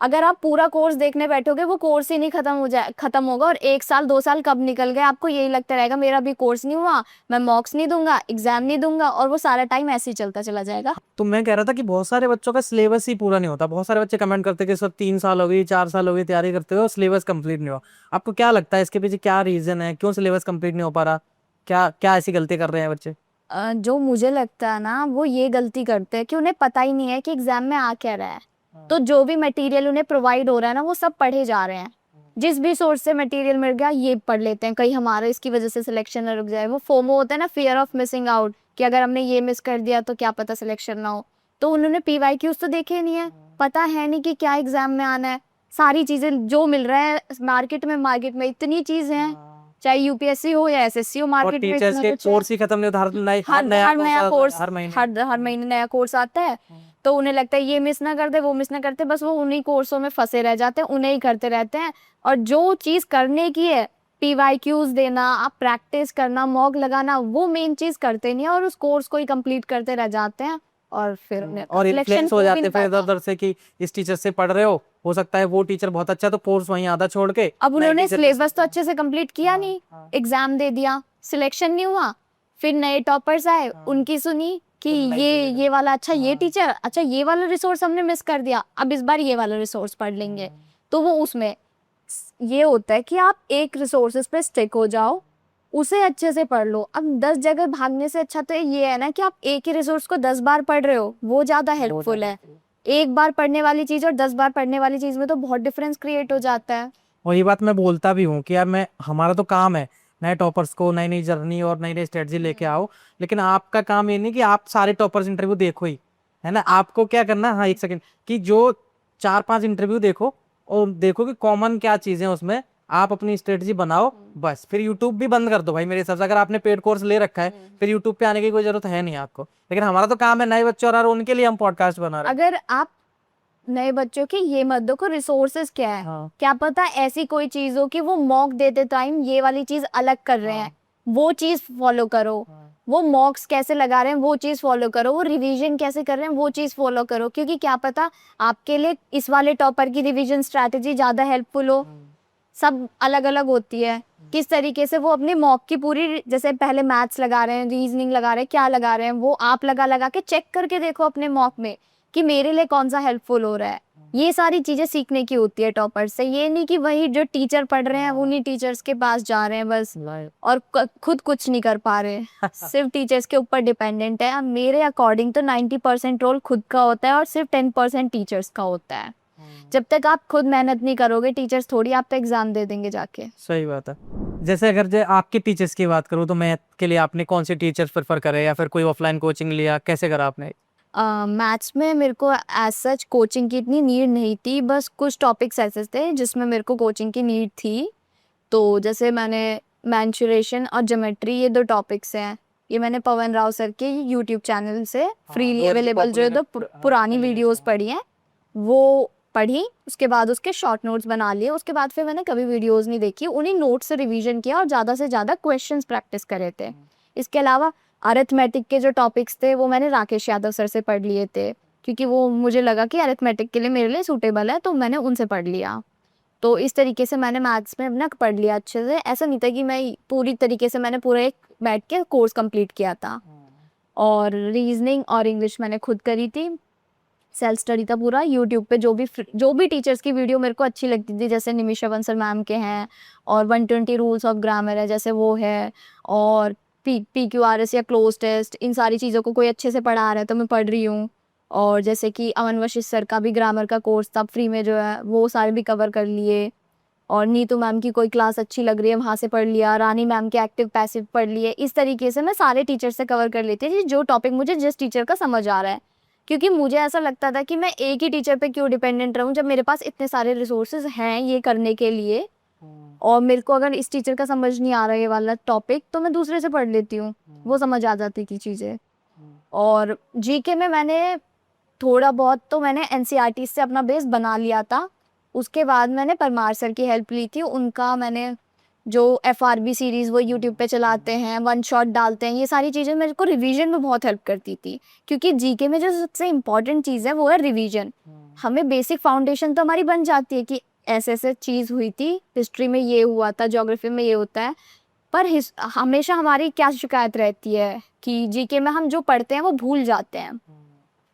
अगर आप पूरा कोर्स देखने बैठोगे वो कोर्स ही नहीं खत्म होगा, और 1 साल 2 साल कब निकल गए आपको यही लगता रहेगा मेरा भी कोर्स नहीं हुआ, मैं मॉक्स नहीं दूंगा, एग्जाम नहीं दूंगा, और वो सारा टाइम ऐसे ही चलता चला जाएगा। तो मैं कह रहा था कि बहुत सारे बच्चों का सिलेबस ही पूरा नहीं होता, बहुत सारे बच्चे कमेंट करते कि सर 3 साल हो गई, 4 साल हो गई तैयारी करते हुए, सिलेबस कंप्लीट नहीं हुआ। आपको क्या लगता है इसके पीछे क्या रीजन है, क्यों सिलेबस कंप्लीट नहीं हो पा रहा? क्या क्या ऐसी गलती कर रहे हैं बच्चे? जो मुझे लगता है ना, वो ये गलती करते हैं कि उन्हें पता ही नहीं है कि एग्जाम में आ क्या रहा है। तो जो भी मटेरियल उन्हें प्रोवाइड हो रहा है ना, वो सब पढ़े जा रहे हैं, जिस भी सोर्स से मटेरियल मिल गया ये पढ़ लेते हैं, कहीं हमारा इसकी वजह से सिलेक्शन ना रुक जाए। वो फोमो होता है ना, फियर ऑफ मिसिंग आउट, कि अगर हमने ये मिस कर दिया तो क्या पता सिलेक्शन ना हो। तो उन्होंने पीवाईक्यूज तो देखे नहीं है, पता है नहीं कि क्या एग्जाम में आना है। सारी चीजें जो मिल रहा है मार्केट में इतनी चीजें हैं, चाहे यूपीएससी हो या एसएससी हो, और मार्केट में टीचर्स इतना के कुछ है। कोर्स ही खत्म नहीं होता, हर नया कोर्स, हर महीने हर महीने नया कोर्स आता है। तो उन्हें लगता है ये मिस ना कर दे, वो मिस ना करते, बस वो उन्हीं कोर्सों में फंसे रह जाते हैं, उन्हें ही करते रहते हैं। और जो चीज करने की है, पीवाईक्यूज देना, आप प्रैक्टिस करना, मॉक लगाना, वो मेन चीज करते नहीं है, और उस कोर्स को ही कंप्लीट करते रह जाते हैं। और फिर और इन्फ्लुएंस हो जाते हैं फिर इधर उधर से कि इस टीचर से पढ़ रहे हो सकता है वो टीचर बहुत अच्छा है तो कोर्स वहीं आधा छोड़ के। अब उन्होंने सिलेबस तो अच्छे से कंप्लीट किया नहीं, एग्जाम दे दिया, सिलेक्शन नहीं हुआ, फिर नए टॉपर्स आए, उनकी सुनी कि ये वाला अच्छा, ये टीचर अच्छा, ये वाला रिसोर्स हमने मिस कर दिया, अब इस बार ये वाला रिसोर्स पढ़ लेंगे। तो वो उसमें ये होता है कि आप एक रिसोर्सेज पे स्टिक हो जाओ, उसे अच्छे से पढ़ लो। अब 10 जगह भागने से अच्छा तो ये है ना कि आप एक ही रिसोर्स को 10 बार पढ़ रहे हो, वो ज्यादा हेल्पफुल है। एक बार पढ़ने वाली चीज और 10 बार पढ़ने वाली चीज में तो बहुत डिफरेंस क्रिएट हो जाता है। और ये बात मैं बोलता भी हूँ कि यार हमारा तो काम है नए टॉपर्स को नई नई जर्नी और नई नई स्ट्रेटजी लेके आओ, लेकिन आपका काम ये नहीं कि आप सारे टॉपर्स इंटरव्यू देखो ही, है ना। आपको क्या करना, हाँ एक सेकंड, कि जो 4-5 इंटरव्यू देखो और देखो कि कॉमन क्या चीजें उसमें, आप अपनी स्ट्रेटजी बनाओ, बस। फिर यूट्यूब भी बंद कर दो भाई मेरे हिसाब से। अगर आपने पेड कोर्स ले रखा है फिर यूट्यूब पे आने की कोई जरूरत है नहीं आपको। लेकिन हमारा तो काम है नए बच्चों और उनके लिए हम पॉडकास्ट बना रहे हैं। अगर आप नए बच्चों की ये मत दो को रिसोर्सेज क्या है, क्या पता ऐसी कोई चीज हो कि वो मॉक देते टाइम ये वाली चीज अलग कर रहे हैं, वो चीज फॉलो करो। वो मॉक्स कैसे लगा रहे हैं वो चीज फॉलो करो, वो रिवीजन कैसे कर रहे हैं वो चीज फॉलो करो, क्योंकि क्या पता आपके लिए इस वाले टॉपर की रिवीजन स्ट्रैटेजी ज्यादा हेल्पफुल हो। सब अलग अलग होती है, किस तरीके से वो अपने मॉक की पूरी, जैसे पहले मैथ्स लगा रहे हैं, रीजनिंग लगा रहे हैं, क्या लगा रहे हैं, वो आप लगा लगा के चेक करके देखो अपने मॉक में कि मेरे लिए कौन सा हेल्पफुल हो रहा है। ये सारी चीजें सीखने की होती है टॉपर से। ये नहीं कि वही जो टीचर पढ़ रहे हैं उन्हीं टीचर्स के पास जा रहे हैं बस और खुद कुछ नहीं कर पा रहे, सिर्फ टीचर्स के ऊपर डिपेंडेंट है। मेरे अकॉर्डिंग तो 90% रोल खुद का होता है और सिर्फ 10% टीचर्स का होता है। जब तक आप खुद मेहनत नहीं करोगे, टीचर्स थोड़ी आप तो एग्जाम दे देंगे जाके। सही बात है। जैसे अगर जो आपके टीचर्स की बात करूँ तो मैथ के लिए आपने कौन से टीचर्स प्रेफर करे या फिर कोई ऑफलाइन कोचिंग लिया, कैसे करा आपने? मैथ्स में मेरे को एज सच कोचिंग की इतनी नीड नहीं थी, बस कुछ टॉपिक्स ऐसे थे जिसमें मेरे को कोचिंग की नीड थी। तो जैसे मैंने मैंसुरेशन और ज्योमेट्री, ये 2 टॉपिक्स हैं, ये मैंने पवन राव सर के यूट्यूब चैनल से फ्रीली अवेलेबल जो है तो पुरानी वीडियोस पढ़ी हैं वो पढ़ी। उसके बाद उसके शॉर्ट नोट्स बना लिए। उसके बाद फिर मैंने कभी वीडियोस नहीं देखी, उन्हीं नोट्स से रिवीजन किया और ज़्यादा से ज़्यादा क्वेश्चंस प्रैक्टिस करे थे। इसके अलावा अरिथमेटिक के जो टॉपिक्स थे वो मैंने राकेश यादव सर से पढ़ लिए थे, क्योंकि वो मुझे लगा कि अरिथमेटिक के लिए मेरे लिए सूटेबल है, तो मैंने उनसे पढ़ लिया। तो इस तरीके से मैंने मैथ्स में अपना पढ़ लिया अच्छे से। ऐसा नहीं था कि मैं पूरी तरीके से, मैंने पूरा एक बैठ के कोर्स कंप्लीट किया था। और रीजनिंग और इंग्लिश मैंने खुद करी थी, सेल्फ स्टडी था पूरा। यूट्यूब पे जो भी टीचर्स की वीडियो मेरे को अच्छी लगती थी, जैसे निमिषा बंसल मैम के हैं, और 120 रूल्स ऑफ ग्रामर है जैसे वो है, और PQRS या क्लोज टेस्ट, इन सारी चीज़ों को कोई अच्छे से पढ़ा रहा है तो मैं पढ़ रही हूँ। और जैसे कि अमन वशिष्ठ सर का भी ग्रामर का कोर्स था फ्री में जो है, वो सारे भी कवर कर लिए। और नीतू मैम की कोई क्लास अच्छी लग रही है वहाँ से पढ़ लिया, रानी मैम के एक्टिव पैसिव पढ़ लिए। इस तरीके से मैं सारे टीचर से कवर कर लेती थी, जो टॉपिक मुझे जिस टीचर का समझ आ रहा है। क्योंकि मुझे ऐसा लगता था कि मैं एक ही टीचर पे क्यों डिपेंडेंट रहूं, जब मेरे पास इतने सारे रिसोर्सेज हैं ये करने के लिए। और मेरे को अगर इस टीचर का समझ नहीं आ रहा है ये वाला टॉपिक, तो मैं दूसरे से पढ़ लेती हूँ, वो समझ आ जाती थी चीज़ें। और जीके में मैंने थोड़ा बहुत तो मैंने NCERT से अपना बेस बना लिया था। उसके बाद मैंने परमार सर की हेल्प ली थी। उनका मैंने जो FRB सीरीज़ वो यूट्यूब पे चलाते हैं, वन शॉट डालते हैं, ये सारी चीज़ें मेरे को रिवीजन में बहुत हेल्प करती थी। क्योंकि जीके में जो सबसे इम्पॉर्टेंट चीज़ है वो है रिवीजन। हमें बेसिक फाउंडेशन तो हमारी बन जाती है कि ऐसे ऐसे चीज़ हुई थी, हिस्ट्री में ये हुआ था, ज्योग्राफी में ये होता है। पर हमेशा हमारी क्या शिकायत रहती है कि जीके में हम जो पढ़ते हैं वो भूल जाते हैं।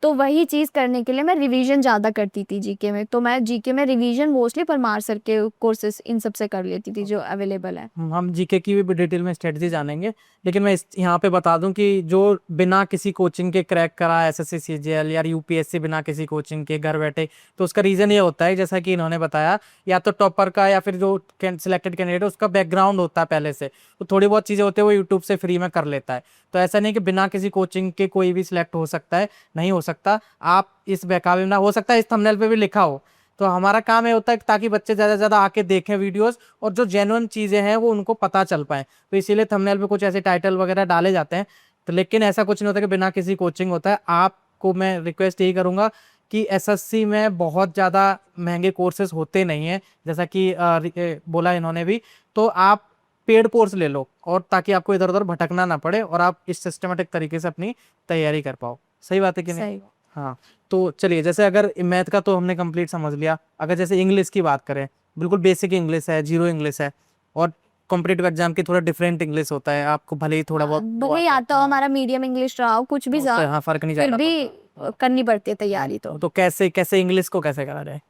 तो वही चीज़ करने के लिए मैं रिवीजन ज़्यादा करती थी जीके में। तो मैं जीके में रिवीजन मोस्टली परमार सर के कोर्सेज इन सब से कर लेती थी जो अवेलेबल है। हम जीके की भी डिटेल में स्ट्रेटजी जानेंगे, लेकिन मैं यहाँ पे बता दूं कि जो बिना किसी कोचिंग के क्रैक करा SSC CGL या UPSC बिना किसी कोचिंग के घर बैठे, तो उसका रीज़न ये होता है जैसा कि इन्होंने बताया, या तो टॉपर का या फिर जो सिलेक्टेड कैंडिडेट उसका बैकग्राउंड होता है पहले से, तो थोड़ी बहुत चीज़ें होती है वो यूट्यूब से फ्री में कर लेता है। तो ऐसा नहीं कि बिना किसी कोचिंग के कोई भी सिलेक्ट हो सकता है, नहीं हो सकता। आप इस बहकावे में ना, हो सकता है इस थंबनेल पे भी लिखा हो, तो हमारा काम ये होता है ताकि बच्चे ज़्यादा से ज़्यादा आके देखें वीडियोस और जो जेन्युइन चीज़ें हैं वो उनको पता चल पाए। तो इसीलिए थंबनेल पे कुछ ऐसे टाइटल वगैरह डाले जाते हैं। तो लेकिन ऐसा कुछ नहीं होता कि बिना किसी कोचिंग होता है। आपको मैं रिक्वेस्ट यही करूँगा कि SSC में बहुत ज़्यादा महंगे कोर्सेज होते नहीं हैं, जैसा कि बोला इन्होंने भी। तो आप पेड कोर्स ले लो, और ताकि आपको इधर उधर भटकना ना पड़े और आप इस सिस्टमेटिक तरीके से अपनी तैयारी कर पाओ। सही बात है कि नहीं? हाँ, तो चलिए, जैसे अगर मैथ का तो हमने कंप्लीट समझ लिया, अगर जैसे इंग्लिश की बात करें, बिल्कुल बेसिक इंग्लिश है, जीरो इंग्लिश है, और कॉम्पिटिटिव एग्जाम की थोड़ा डिफरेंट इंग्लिश होता है, आपको भले ही थोड़ा बहुत भले आता हो, हमारा मीडियम इंग्लिश रहा हो, कुछ भी हाँ फर्क नहीं फिर जाता, भी करनी पड़ती है तैयारी। तो कैसे कैसे इंग्लिश को कैसे करा जाए?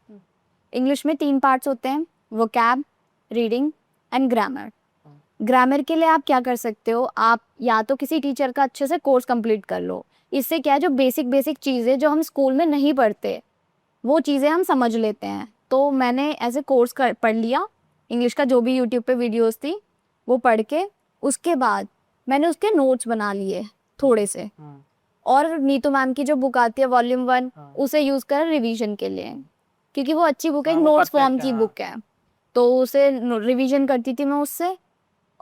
इंग्लिश में 3 पार्ट्स होते हैं, vocab, reading and grammar. Grammar के लिए आप क्या कर सकते हो, आप या तो किसी टीचर का अच्छे से कोर्स कंप्लीट कर लो। इससे क्या है, जो बेसिक चीज़ें जो हम स्कूल में नहीं पढ़ते वो चीज़ें हम समझ लेते हैं। तो मैंने एज ए कोर्स पढ़ लिया इंग्लिश का, जो भी यूट्यूब पे वीडियोस थी वो पढ़ के, उसके बाद मैंने उसके नोट्स बना लिए थोड़े से, और नीतू मैम की जो बुक आती है वॉल्यूम 1 उसे यूज़ कर रिवीजन के लिए, क्योंकि वो अच्छी बुक है, नोट्स फॉर्म की बुक है, तो उसे रिवीजन करती थी मैं उससे।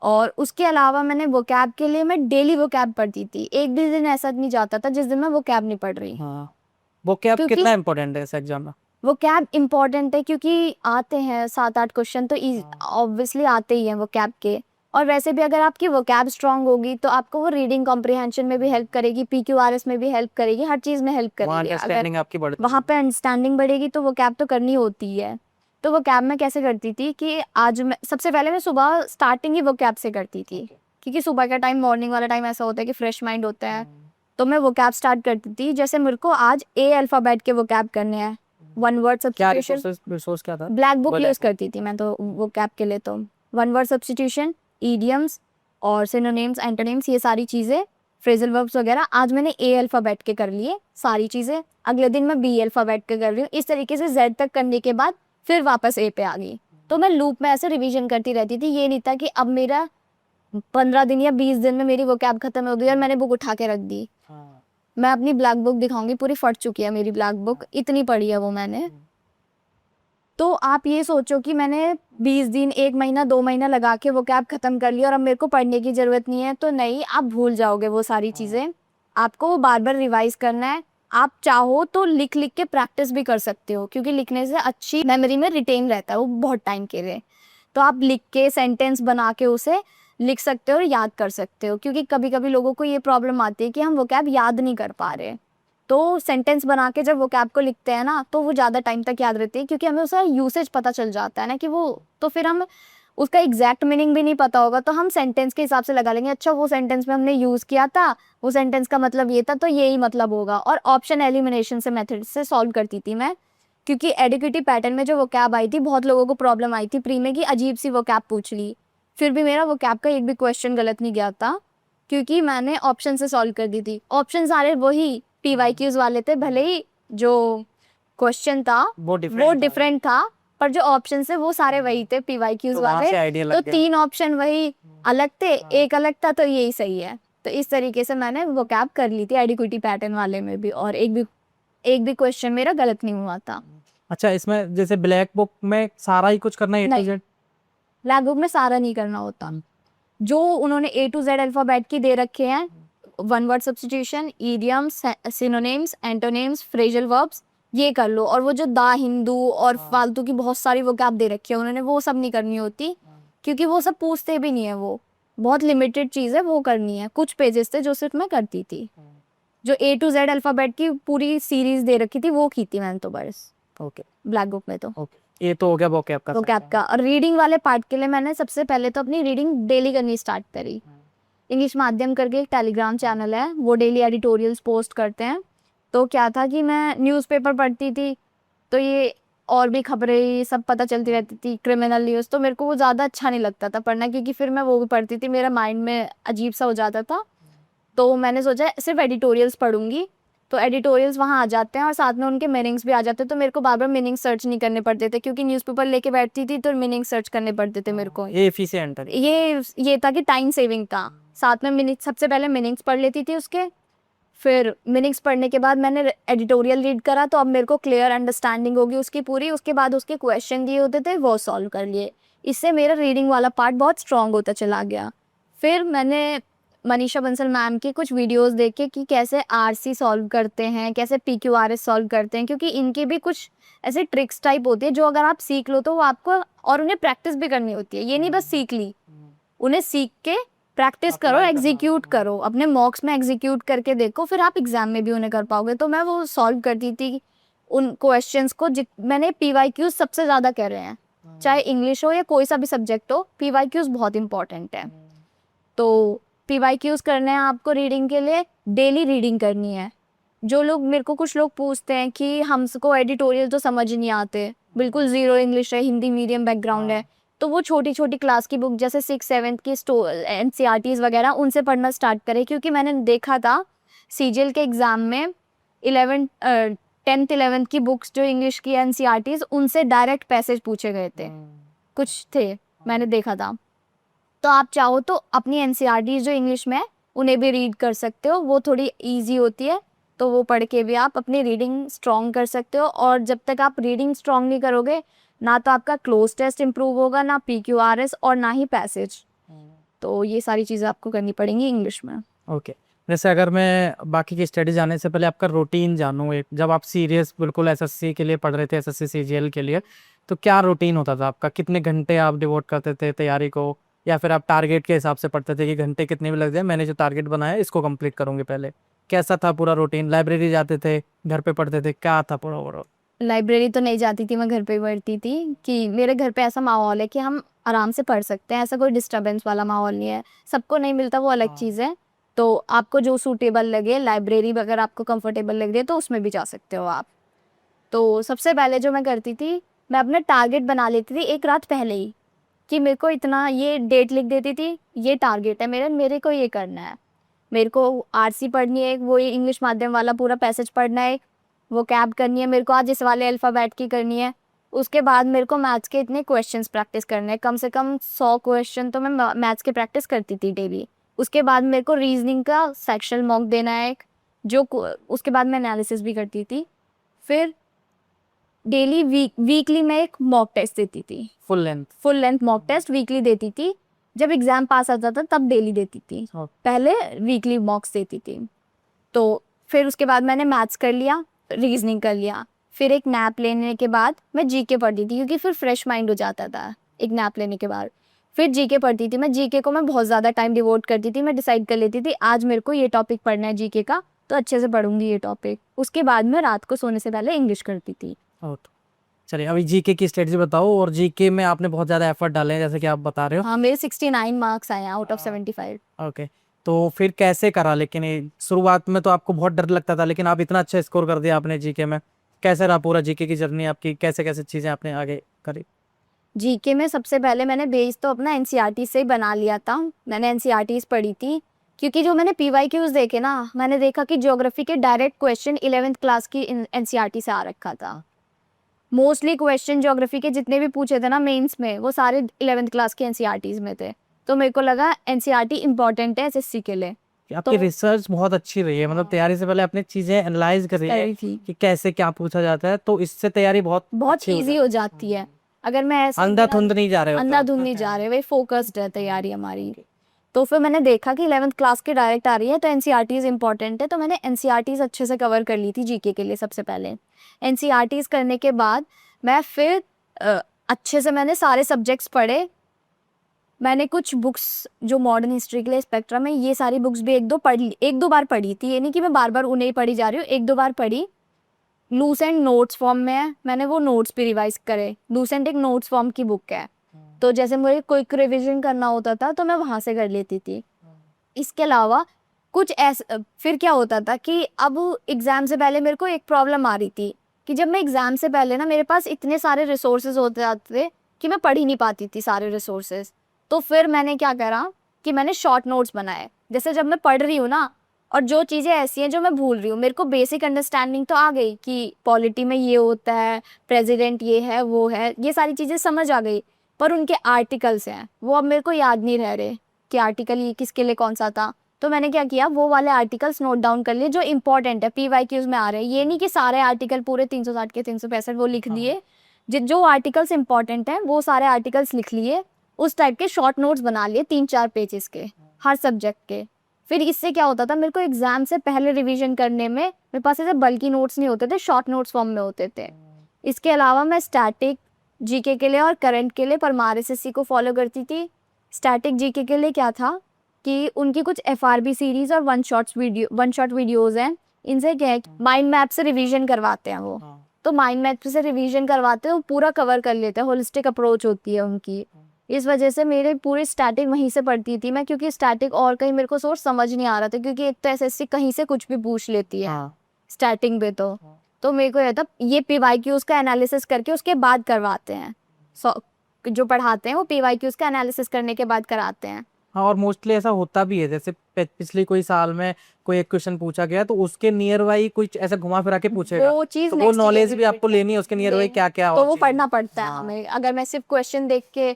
और उसके अलावा मैंने वोकैब के लिए मैं डेली वोकैब पढ़ती थी। एक भी दिन ऐसा नहीं जाता था जिस दिन मैं वोकैब नहीं पढ़ रही। वोकैब कितना इम्पोर्टेंट है इस एग्जाम में? वोकैब इम्पोर्टेंट है क्योंकि आते हैं 7-8 क्वेश्चन तो ऑब्वियसली आते ही हैं वोकैब के। और वैसे भी अगर आपकी वोकैब स्ट्रांग होगी तो आपको वो रीडिंग कॉम्प्रिहेंशन में भी हेल्प करेगी, PQRS में भी हेल्प करेगी, हर चीज़ में हेल्प करेगी। अगर आपकी बढ़ती वहाँ पे अंडरस्टैंडिंग बढ़ेगी तो वोकैब तो करनी होती है। तो वो कैब मैं कैसे करती थी कि आज मैं सबसे पहले मैं सुबह स्टार्टिंग ही वो कैब से करती थी, क्योंकि सुबह का टाइम, मॉर्निंग वाला टाइम ऐसा होता है कि फ्रेश माइंड होता है। तो मैं वो कैब स्टार्ट करती थी, जैसे मेरे को आज ए अल्फ़ाबेट के वो कैब करने हैं, वन वर्ड क्या सब्स्टिट्यूशन, रिसोर्स क्या था? ब्लैक बुक Black यूज़ करती थी मैं तो वो कैब के लिए। तो वन वर्ड सब्स्टिट्यूशन, ईडियम्स और सिनोनिम्स, एंटोनिम्स, ये सारी चीज़ें, फ्रेजल वर्ब्स वगैरह आज मैंने ए अल्फ़ाबेट के कर लिए सारी चीज़ें। अगले दिन मैं बी अल्फ़ाबेट के कर रही हूँ। इस तरीके से जेड तक करने के बाद फिर वापस ए पे आ गई। तो मैं लूप में ऐसे रिवीजन करती रहती थी। ये नहीं था कि अब मेरा 15 दिन या 20 दिन में मेरी वो कैब खत्म हो गई और मैंने बुक उठा के रख दी। हाँ। मैं अपनी ब्लैक बुक दिखाऊंगी, पूरी फट चुकी है मेरी ब्लैक बुक, इतनी पढ़ी है वो मैंने। तो आप ये सोचो कि मैंने 20 दिन, 1 महीना, 2 महीना लगा के वो कैब खत्म कर ली और अब मेरे को पढ़ने की ज़रूरत नहीं है। तो नहीं, आप भूल जाओगे वो सारी चीज़ें। आपको वो बार बार रिवाइज करना है। आप चाहो तो लिख लिख के प्रैक्टिस भी कर सकते हो, क्योंकि लिखने से अच्छी मेमोरी में रिटेन रहता है वो बहुत टाइम के लिए। तो आप लिख के सेंटेंस बना के उसे लिख सकते हो और याद कर सकते हो, क्योंकि कभी कभी लोगों को ये प्रॉब्लम आती है कि हम वो कैब याद नहीं कर पा रहे। तो सेंटेंस बना के जब वो कैब को लिखते हैं ना, तो वो ज़्यादा टाइम तक याद रहती है, क्योंकि हमें उसका यूसेज पता चल जाता है ना कि वो, तो फिर हम उसका एग्जैक्ट मीनिंग भी नहीं पता होगा तो हम सेंटेंस के हिसाब से लगा लेंगे, अच्छा वो सेंटेंस में हमने यूज़ किया था, वो सेंटेंस का मतलब ये था तो यही मतलब होगा। और ऑप्शन एलिमिनेशन से मेथड से सॉल्व करती थी मैं, क्योंकि एडिक्विटी पैटर्न में जो वो कैब आई थी, बहुत लोगों को प्रॉब्लम आई थी प्री में कि अजीब सी वो कैब पूछ ली। फिर भी मेरा वो कैब का एक भी क्वेश्चन गलत नहीं गया था, क्योंकि मैंने ऑप्शन से सॉल्व कर दी थी। ऑप्शन सारे वही PYQs वाले थे, भले ही जो क्वेश्चन था वो वो डिफरेंट था, पर जो ऑप्शन है वो सारे वही थे PYQs तो वहाँ वाले। से आइडिया तो लग गया। 3 ऑप्शन वही अलग थे, एक अलग था, तो यही सही है। तो इस तरीके से मैंने वो कैब कर ली थी एडिक्विटी पैटर्न वाले में भी, और एक भी क्वेश्चन मेरा गलत नहीं हुआ था। अच्छा, इसमें जैसे ब्लैक बुक में सारा ही कुछ करना है, A to नहीं, Z? ब्लैक बुक में सारा नहीं करना होता। जो उन्होंने A to Z अल्फ़ाबेट की दे रखे हैं, one word substitution, idioms, synonyms, antonyms, phrasal verbs, ये कर लो। और वो जो दा हिंदू और फालतू की बहुत सारी वो कैब दे रखी है उन्होंने, वो सब नहीं करनी होती, क्योंकि वो सब पूछते भी नहीं है। वो बहुत लिमिटेड चीज़ है, वो करनी है। कुछ पेजेस थे जो सिर्फ मैं करती थी। जो A to Z अल्फ़ाबेट की पूरी सीरीज दे रखी थी वो की थी मैंने तो बस ओके ब्लैक बुक में। तो ओके, ये तो हो गया vocab का वो section। कैब का। और रीडिंग वाले पार्ट के लिए मैंने सबसे पहले तो अपनी रीडिंग डेली करनी स्टार्ट करी। इंग्लिश माध्यम करके एक टेलीग्राम चैनल है, वो डेली एडिटोरियल्स पोस्ट करते हैं। तो क्या था कि मैं न्यूज़पेपर पढ़ती थी, तो ये और भी खबरें ये सब पता चलती रहती थी, क्रिमिनल न्यूज़, तो मेरे को वो ज़्यादा अच्छा नहीं लगता था पढ़ना, क्योंकि फिर मैं वो भी पढ़ती थी, मेरा माइंड में अजीब सा हो जाता था। तो मैंने सोचा सिर्फ एडिटोरियल्स पढ़ूंगी। तो एडिटोरियल्स वहाँ आ जाते हैं और साथ में उनके मीनिंग्स भी आ जाते हैं, तो मेरे को बार बार मीनिंग सर्च नहीं करने पड़ते थे, क्योंकि न्यूज़पेपर लेके बैठती थी तो मीनिंग सर्च करने पड़ते थे मेरे को। ये एफिशिएंट है। ये था कि टाइम सेविंग था। साथ में मीनिंग, सबसे पहले मीनिंग्स पढ़ लेती थी उसके, फिर मीनिंग्स पढ़ने के बाद मैंने एडिटोरियल रीड करा, तो अब मेरे को क्लियर अंडरस्टैंडिंग होगी उसकी पूरी। उसके बाद उसके क्वेश्चन दिए होते थे, वो सॉल्व कर लिए। इससे मेरा रीडिंग वाला पार्ट बहुत स्ट्रॉन्ग होता चला गया। फिर मैंने मनीषा बंसल मैम की कुछ वीडियोस देखे कि कैसे RC सॉल्व करते हैं, कैसे PQRS सॉल्व करते हैं, क्योंकि इनके भी कुछ ऐसे ट्रिक्स टाइप होती है जो अगर आप सीख लो तो वो आपको, और उन्हें प्रैक्टिस भी करनी होती है। ये नहीं बस सीख ली, उन्हें सीख के प्रैक्टिस करो, एग्जीक्यूट करो, अपने मॉक्स में एग्जीक्यूट करके देखो, फिर आप एग्जाम में भी उन्हें कर पाओगे। तो मैं वो सॉल्व करती थी उन क्वेश्चंस को। मैंने PYQs सबसे ज़्यादा कर रहे हैं, चाहे इंग्लिश हो या कोई सा भी सब्जेक्ट हो, PYQs बहुत इंपॉर्टेंट है। तो PYQs करने हैं आपको रीडिंग के लिए, डेली रीडिंग करनी है। जो लोग, मेरे को कुछ लोग पूछते हैं कि हमको एडिटोरियल तो समझ ही नहीं आते, बिल्कुल ज़ीरो इंग्लिश है, हिंदी मीडियम बैकग्राउंड है, तो वो छोटी छोटी क्लास की बुक जैसे 6-7 की NCERTs वगैरह उनसे पढ़ना स्टार्ट करें, क्योंकि मैंने देखा था CGL के एग्ज़ाम में 10th 11th की बुक्स जो इंग्लिश की NCERTs, उनसे डायरेक्ट पैसेज पूछे गए थे, कुछ थे, मैंने देखा था। तो आप चाहो तो अपनी NCERTs जो इंग्लिश में है उन्हें भी रीड कर सकते हो, वो थोड़ी ईजी होती है, तो वो पढ़ के भी आप अपनी रीडिंग स्ट्रॉन्ग कर सकते हो। और जब तक आप रीडिंग स्ट्रॉन्ग नहीं करोगे, ना तो आपका क्लोज टेस्ट इम्प्रूव होगा, ना PQRS, और ना ही पैसेज। तो ये सारी चीज़ें आपको करनी पड़ेंगी इंग्लिश में। ओके, जैसे अगर मैं बाकी की स्टडी जाने से पहले आपका रूटीन जानूँ, एक जब आप सीरियस बिल्कुल SSC के लिए पढ़ रहे थे, SSC CGL के लिए, तो क्या रूटीन होता था आपका? कितने घंटे आप डिवोट करते थे तैयारी को, या फिर आप टारगेट के हिसाब से पढ़ते थे कि घंटे कितने भी लग जाए, मैंने जो टारगेट बनाया इसको कंप्लीट करूंगी पहले? कैसा था पूरा रूटीन? लाइब्रेरी जाते थे, घर पे पढ़ते थे, क्या था पूरा ओवरऑल? लाइब्रेरी तो नहीं जाती थी, मैं घर पे ही पढ़ती थी। कि मेरे घर पे ऐसा माहौल है कि हम आराम से पढ़ सकते हैं, ऐसा कोई डिस्टर्बेंस वाला माहौल नहीं है। सबको नहीं मिलता, वो अलग हाँ। चीज़ है। तो आपको जो सूटेबल लगे, लाइब्रेरी अगर आपको कंफर्टेबल लग रही है तो उसमें भी जा सकते हो आप। तो सबसे पहले जो मैं करती थी, मैं अपना टारगेट बना लेती थी एक रात पहले ही, कि मेरे को इतना, ये डेट लिख देती थी, ये टारगेट है मेरे को ये करना है। मेरे को आरसी पढ़नी है, वो ये इंग्लिश माध्यम वाला पूरा पैसेज पढ़ना है, वो कैब करनी है, मेरे को आज इस वाले अल्फ़ाबेट की करनी है। उसके बाद मेरे को मैथ्स के इतने क्वेश्चंस प्रैक्टिस करने हैं, कम से कम 100 क्वेश्चन तो मैं मैथ्स के प्रैक्टिस करती थी डेली। उसके बाद मेरे को रीजनिंग का सेक्शनल मॉक देना है एक, उसके बाद मैं एनालिसिस भी करती थी। फिर डेली वीकली मैं एक मॉक टेस्ट देती थी, full length. Full length mock test weekly देती थी। जब एग्जाम पास आता था तब डेली देती थी, पहले वीकली मॉक्स देती थी। तो फिर उसके बाद मैंने मैथ्स कर लिया, रीजनिंग कर लिया। फिर एक नैप लेने के बाद मैं जीके पढ़ती थी, क्योंकि फिर फ्रेश माइंड हो जाता था एक नैप लेने के बाद। फिर जीके पढ़ती थी मैं, जीके को मैं बहुत ज़्यादा टाइम डिवोट करती थी। मैं डिसाइड कर लेती थी आज मेरे को ये टॉपिक पढ़ना है जीके का, तो अच्छे से पढ़ूंगी ये टॉपिक। उसके बाद मैं रात को सोने से पहले इंग्लिश करती थी। चलिए अभी जीके की स्ट्रेटजी बताओ। और जीके में आपने बहुत ज़्यादा एफर्ट डाले हैं जैसे कि आप बता रहे हो। हाँ, मेरे 69 मार्क्स आए हैं आउट ऑफ 75। ओके, तो फिर कैसे करा? लेकिन ये शुरुआत में तो आपको बहुत डर लगता था, लेकिन आप इतना अच्छा स्कोर कर दिया आपने जीके में। कैसे रहा पूरा जीके की जर्नी आपकी? कैसे कैसे चीज़ें आपने आगे करी? जीके में सबसे पहले मैंने बेस तो अपना एनसीईआरटी से ही बना लिया था। मैंने एनसीईआरटीज पढ़ी थी, क्योंकि जो मैंने पीवाईक्यूज देखे ना, मैंने देखा कि ज्योग्राफी के डायरेक्ट क्वेश्चन 11th क्लास की एनसीईआरटी से आ रखा था। मोस्टली क्वेश्चन ज्योग्राफी के जितने भी पूछे थे ना मेंस में, वो सारे 11th क्लास के एनसीईआरटीज में थे। तो मेरे को लगा एनसीईआरटी इंपॉर्टेंट है एसएससी के लिए। आपकी तो रिसर्च बहुत अच्छी रही है, मतलब तैयारी से पहले आपने चीज़ें एनालाइज करी है करी थी, कि कैसे क्या पूछा जाता है, तो इससे तैयारी बहुत बहुत अच्छी ईजी हो जाती है। अगर मैं ऐसे अंधाधुंध नहीं जा रहे हो अंधाधुंध नहीं जा रहे, वही फोकस्ड है तैयारी हमारी। तो फिर मैंने देखा कि 11th क्लास की डायरेक्ट आ रही है, तो एनसीईआरटीज इंपॉर्टेंट है। तो मैंने एनसीईआरटीज अच्छे से कवर कर ली थी जीके के लिए सबसे पहले। एनसीईआरटीज करने के बाद मैं फिर अच्छे से मैंने सारे सब्जेक्ट्स पढ़े। मैंने कुछ बुक्स जो मॉडर्न हिस्ट्री के लिए स्पेक्ट्रम है, ये सारी बुक्स भी एक दो बार पढ़ी थी। ये नहीं कि मैं बार बार उन्हें ही पढ़ी जा रही हूँ, एक दो बार पढ़ी। लूसेंट नोट्स फॉर्म में है, मैंने वो नोट्स भी रिवाइज करे। लूसेंट एक नोट्स फॉर्म की बुक है, तो जैसे मुझे क्विक रिवीजन करना होता था तो मैं वहाँ से कर लेती थी। इसके अलावा कुछ ऐसा फिर क्या होता था कि अब एग्ज़ाम से पहले मेरे को एक प्रॉब्लम आ रही थी कि जब मैं एग्ज़ाम से पहले ना, मेरे पास इतने सारे रिसोर्सेज होते जाते थे कि मैं पढ़ ही नहीं पाती थी सारे रिसोर्सेज। तो फिर मैंने क्या करा कि मैंने शॉर्ट नोट्स बनाए। जैसे जब मैं पढ़ रही हूँ ना, और जो चीज़ें ऐसी हैं जो मैं भूल रही हूँ, मेरे को बेसिक अंडरस्टैंडिंग तो आ गई कि पॉलिटी में ये होता है, प्रेसिडेंट ये है वो है, ये सारी चीज़ें समझ आ गई। पर उनके आर्टिकल्स हैं वो अब मेरे को याद नहीं रह रहे कि आर्टिकल ये किसके लिए कौन सा था। तो मैंने क्या किया, वो वाले आर्टिकल्स नोट डाउन कर लिए जो इंपॉर्टेंट है, पीवाईक्यूज में आ रहे हैं। ये नहीं कि सारे आर्टिकल पूरे 360 के 365 वो लिख लिए। जो आर्टिकल्स इंपॉर्टेंट हैं वो सारे आर्टिकल्स लिख लिए। उस टाइप के शॉर्ट नोट्स बना लिए 3-4 पेजेस के हर सब्जेक्ट के। फिर इससे क्या होता था, मेरे को एग्जाम से पहले रिवीजन करने में मेरे पास ऐसे बल्कि नोट्स नहीं होते थे, शॉर्ट नोट्स फॉर्म में होते थे। इसके अलावा मैं स्टैटिक जीके के लिए और करंट के लिए परमार एसएससी को फॉलो करती थी। स्टैटिक जीके के लिए क्या था कि उनकी कुछ एफआरबी सीरीज और वन शॉट वीडियोस हैं। इनसे क्या है, माइंड मैप से रिवीजन करवाते हैं वो। तो माइंड मैप से रिवीजन करवाते हैं, वो पूरा कवर कर लेते हैं, होलिस्टिक अप्रोच होती है उनकी। इस वजह से मेरे पूरी स्टैटिक वहीं से पढ़ती थी मैं, क्योंकि स्टैटिक और कहीं मेरे को सोर्स समझ नहीं आ रहा था, क्योंकि एक तो एसएससी कहीं से कुछ भी पूछ लेती है स्टैटिक पे। तो मेरे को ये था, ये पीवाईक्यूज का एनालिसिस करके उसके बाद करवाते हैं। जो पढ़ाते हैं वो पीवाईक्यूज का एनालिसिस करने के बाद कराते हैं। हाँ, और मोस्टली ऐसा होता भी है। जैसे पिछली कोई साल में कोई एक क्वेश्चन पूछा गया तो उसके नियर बाई कुछ ऐसा घुमा फिरा के पूछेगा, वो चीज तो वो नॉलेज भी आपको लेनी है उसके नियर बाई क्या क्या तो वो पढ़ना पड़ता है हमें। अगर मैं सिर्फ क्वेश्चन देख के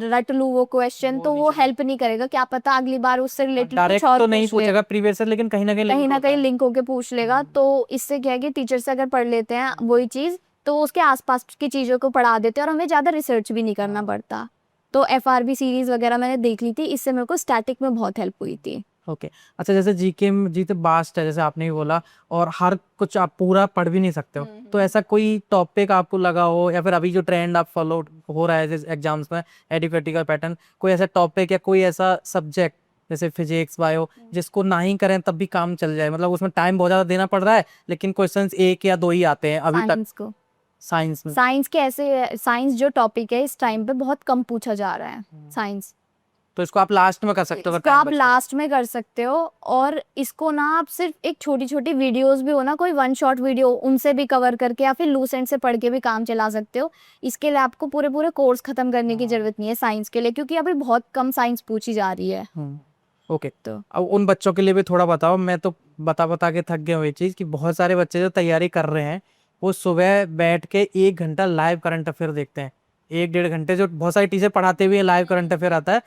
रट लूँ वो क्वेश्चन, तो वो हेल्प नहीं करेगा। क्या पता अगली बार उससे रिलेटेड डायरेक्ट तो नहीं पूछेगा प्रीवियस, लेकिन कहीं ना कहीं लिंक होके पूछ लेगा। तो इससे क्या है कि टीचर से अगर पढ़ लेते हैं वही चीज, तो उसके आसपास की चीजों को पढ़ा देते हैं और हमें ज्यादा रिसर्च भी नहीं करना पड़ता। तो एफआरबी सीरीज वगैरह मैंने देख ली थी, इससे मेरे को स्टैटिक में बहुत हेल्प हुई थी। ओके अच्छा, जैसे जीके में जी तो बास्ट है जैसे आपने भी बोला, और हर कुछ आप पूरा पढ़ भी नहीं सकते हो, तो ऐसा कोई टॉपिक आपको लगा हो, या फिर अभी जो ट्रेंड आप फॉलो हो रहा है एग्जाम्स में एडिक्वेटिकल पैटर्न, कोई ऐसा टॉपिक या कोई ऐसा सब्जेक्ट जैसे फिजिक्स बायो जिसको ना ही करें तब भी काम चल जाए, मतलब उसमें टाइम बहुत ज्यादा देना पड़ रहा है लेकिन क्वेश्चंस एक या दो ही आते हैं अभी तक? साइंस में? साइंस के ऐसे साइंस जो टॉपिक है इस टाइम पे बहुत कम पूछा जा रहा है साइंस। तो इसको आप लास्ट में कर सकते हो अगर इसको time आप बचे। लास्ट में कर सकते हो, और इसको ना आप सिर्फ एक छोटी छोटी वीडियोस भी हो ना, कोई वन शॉट वीडियो उनसे भी कवर करके या फिर लूज एंड से पढ़ के भी काम चला सकते हो। इसके लिए आपको पूरे पूरे कोर्स खत्म करने की जरूरत नहीं है साइंस के लिए, क्योंकि अभी बहुत कम साइंस पूछी जा रही है। ओके, तो अब उन बच्चों के लिए भी थोड़ा बताओ। मैं तो बता के थक गया हूँ ये चीज़ कि बहुत सारे बच्चे जो तैयारी कर रहे हैं वो सुबह बैठ के 1 घंटा लाइव करंट अफेयर देखते हैं, 1 1.5 घंटे जो बहुत सारे टीचर पढ़ाते हुए लाइव करंट अफेयर आता है,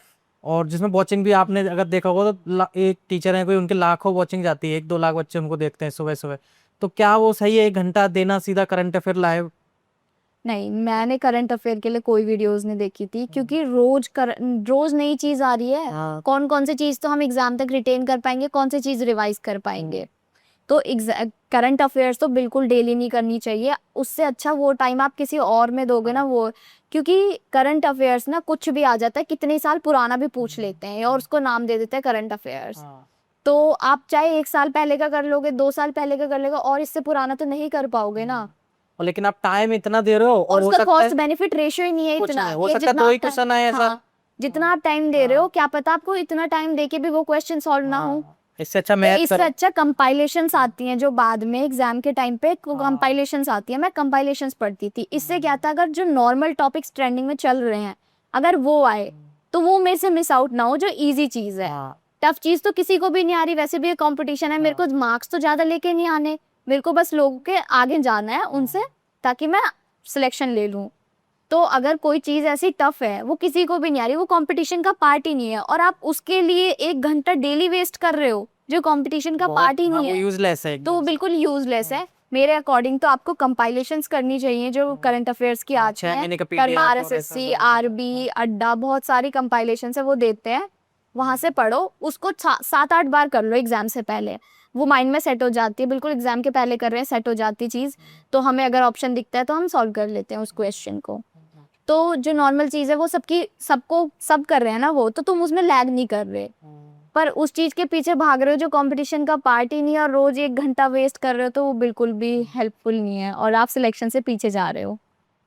और जिसमें वॉचिंग भी आपने अगर देखा होगा तो एक टीचर है कोई, उनके लाखों वॉचिंग जाती है, 1 2 लाख बच्चे उनको देखते हैं सुबह सुबह। तो क्या वो सही है 1 घंटा देना सीधा करंट अफेयर लाइव? नहीं, मैंने करंट अफेयर के लिए कोई वीडियोस नहीं देखी थी, क्योंकि रोज नई चीज आ रही है। कौन कौन सी चीज तो हम एग्जाम तक रिटेन कर पाएंगे, कौन सी चीज रिवाइज कर पाएंगे। तो करंट अफेयर्स तो बिल्कुल डेली नहीं करनी चाहिए। उससे अच्छा वो टाइम आप किसी और में दोगे ना, वो क्योंकि करंट अफेयर्स ना कुछ भी आ जाता है, कितने साल पुराना भी पूछ लेते हैं और उसको नाम दे देते हैं करंट अफेयर्स। तो आप चाहे 1 साल पहले का कर लोगे, 2 साल पहले का कर लेगा, और इससे पुराना तो नहीं कर पाओगे ना। और लेकिन आप टाइम इतना दे रहे हो और और हो उसका सकता है कॉस्ट बेनिफिट रेशियो ही नहीं है कुछ इतना नहीं, हो कि सकता है जितना दो ही आप टाइम, क्वेश्चन आए ऐसा। हाँ, जितना आप टाइम दे रहे हो, क्या पता आपको इतना टाइम देके भी वो क्वेश्चन सॉल्व ना हो। इससे अच्छा तो मैथ इससे करो। अच्छा कंपाइलेशंस आती हैं जो बाद में एग्जाम के टाइम पे कंपाइलेशंस आती है। मैं कंपाइलेशंस पढ़ती थी। इससे क्या था, अगर जो नॉर्मल टॉपिक्स ट्रेंडिंग में चल रहे हैं अगर वो आए तो वो मेरे से मिस आउट ना हो, जो इजी चीज है। टफ चीज तो किसी को भी नहीं आ रही, वैसे भी ये कंपटीशन है। मेरे को मार्क्स तो ज्यादा लेके नहीं आने, मेरे को बस लोगों के आगे जाना है उनसे, ताकि मैं सिलेक्शन ले लूं। तो अगर कोई चीज ऐसी टफ है वो किसी को भी नहीं आ रही, वो कंपटीशन का पार्ट ही नहीं है, और आप उसके लिए 1 घंटा डेली वेस्ट कर रहे हो जो कंपटीशन का पार्ट ही नहीं है, यूजलेस है तो वो बिल्कुल यूजलेस है। मेरे अकॉर्डिंग तो आपको कंपाइलेशंस करनी चाहिए जो करंट अफेयर्स की आती 6 है। महीने का PDF और RSSC, RB, अड्डा, बहुत सारी कंपाइलेशंस है वो देते हैं, वहां से पढ़ो। उसको 7 8 बार कर लो एग्जाम से पहले, वो माइंड में सेट हो जाती है। बिल्कुल एग्जाम के पहले कर रहे हैं, सेट हो जाती चीज। तो हमें अगर ऑप्शन दिखता है तो हम सॉल्व कर लेते हैं उस क्वेश्चन को। तो जो नॉर्मल चीज है वो सब कर रहे हैं ना, वो तो तुम उसमें लैग नहीं कर रहे, पर उस चीज के पीछे भाग रहे हो जो कंपटीशन का पार्ट ही नहीं है, और रोज 1 घंटा वेस्ट कर रहे हो, तो वो बिल्कुल भी हेल्पफुल नहीं है और आप सिलेक्शन से पीछे जा रहे हो।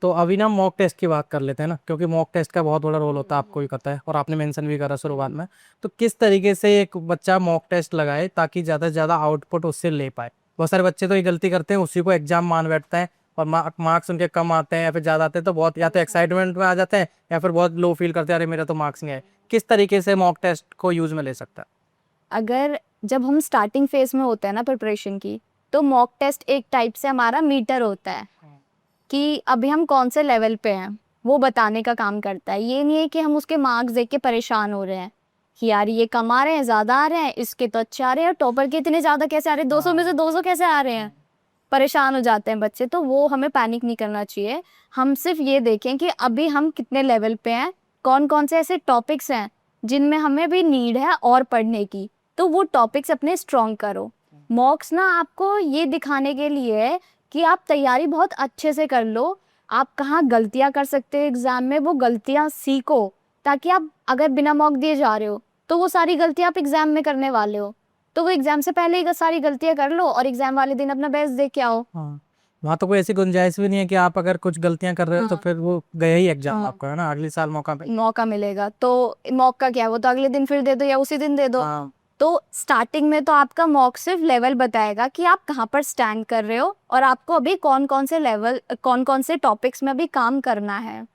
तो अभी ना मॉक टेस्ट की बात कर लेते हैं ना, क्योंकि मॉक टेस्ट का बहुत बड़ा रोल होता है, आपको भी पता है और आपने मेंशन भी करा शुरुआत में। तो किस तरीके से एक बच्चा मॉक टेस्ट लगाए ताकि ज़्यादा से ज़्यादा आउटपुट उससे ले पाए? बहुत सारे बच्चे तो ये गलती करते हैं, उसी को एग्जाम मान बैठते हैं और मार्क्स उनके कम आते हैं या फिर ज़्यादा आते हैं, तो बहुत या तो एक्साइटमेंट में आ जाते हैं या फिर बहुत लो फील करते हैं, अरे मेरा तो मार्क्स नहीं आए। किस तरीके से मॉक टेस्ट को यूज़ में ले सकता है? अगर जब हम स्टार्टिंग फेज में होते हैं ना प्रिपरेशन की, तो मॉक टेस्ट एक टाइप से हमारा मीटर होता है कि अभी हम कौन से लेवल पे हैं, वो बताने का काम करता है। ये नहीं है कि हम उसके मार्क्स देख के परेशान हो रहे हैं कि यार ये कम आ रहे हैं, ज्यादा आ रहे हैं, इसके तो अच्छे आ रहे हैं, टॉपर के इतने ज्यादा कैसे आ रहे हैं, 200 में से 200 कैसे आ रहे हैं, परेशान हो जाते हैं बच्चे। तो वो हमें पैनिक नहीं करना चाहिए। हम सिर्फ ये देखें कि अभी हम कितने लेवल पे हैं, कौन कौन से ऐसे टॉपिक्स हैं जिनमें हमें भी नीड है और पढ़ने की, तो वो टॉपिक्स अपने स्ट्रॉन्ग करो। मॉक्स ना आपको ये दिखाने के लिए है कि आप तैयारी बहुत अच्छे से कर लो, आप कहाँ गलतियाँ कर सकते हो एग्जाम में, वो गलतियाँ सीखो, ताकि आप अगर बिना मॉक दिए जा रहे हो तो वो सारी गलतियाँ आप एग्जाम में करने वाले हो, तो वो एग्जाम से पहले ही सारी गलतियाँ कर लो और एग्जाम वाले दिन अपना बेस्ट दे के आओ। वहाँ तो कोई ऐसी गुंजाइश भी नहीं है कि आप अगर कुछ गलतियां कर रहे हो तो फिर वो गया ही एग्जाम आपका, है ना, अगले साल मौका मिलेगा। तो मौका क्या है, वो तो अगले दिन फिर दे दो या उसी दिन दे दो। तो स्टार्टिंग में तो आपका मॉक सिर्फ लेवल बताएगा कि आप कहाँ पर स्टैंड कर रहे हो और आपको अभी कौन कौन से टॉपिक्स में अभी काम करना है।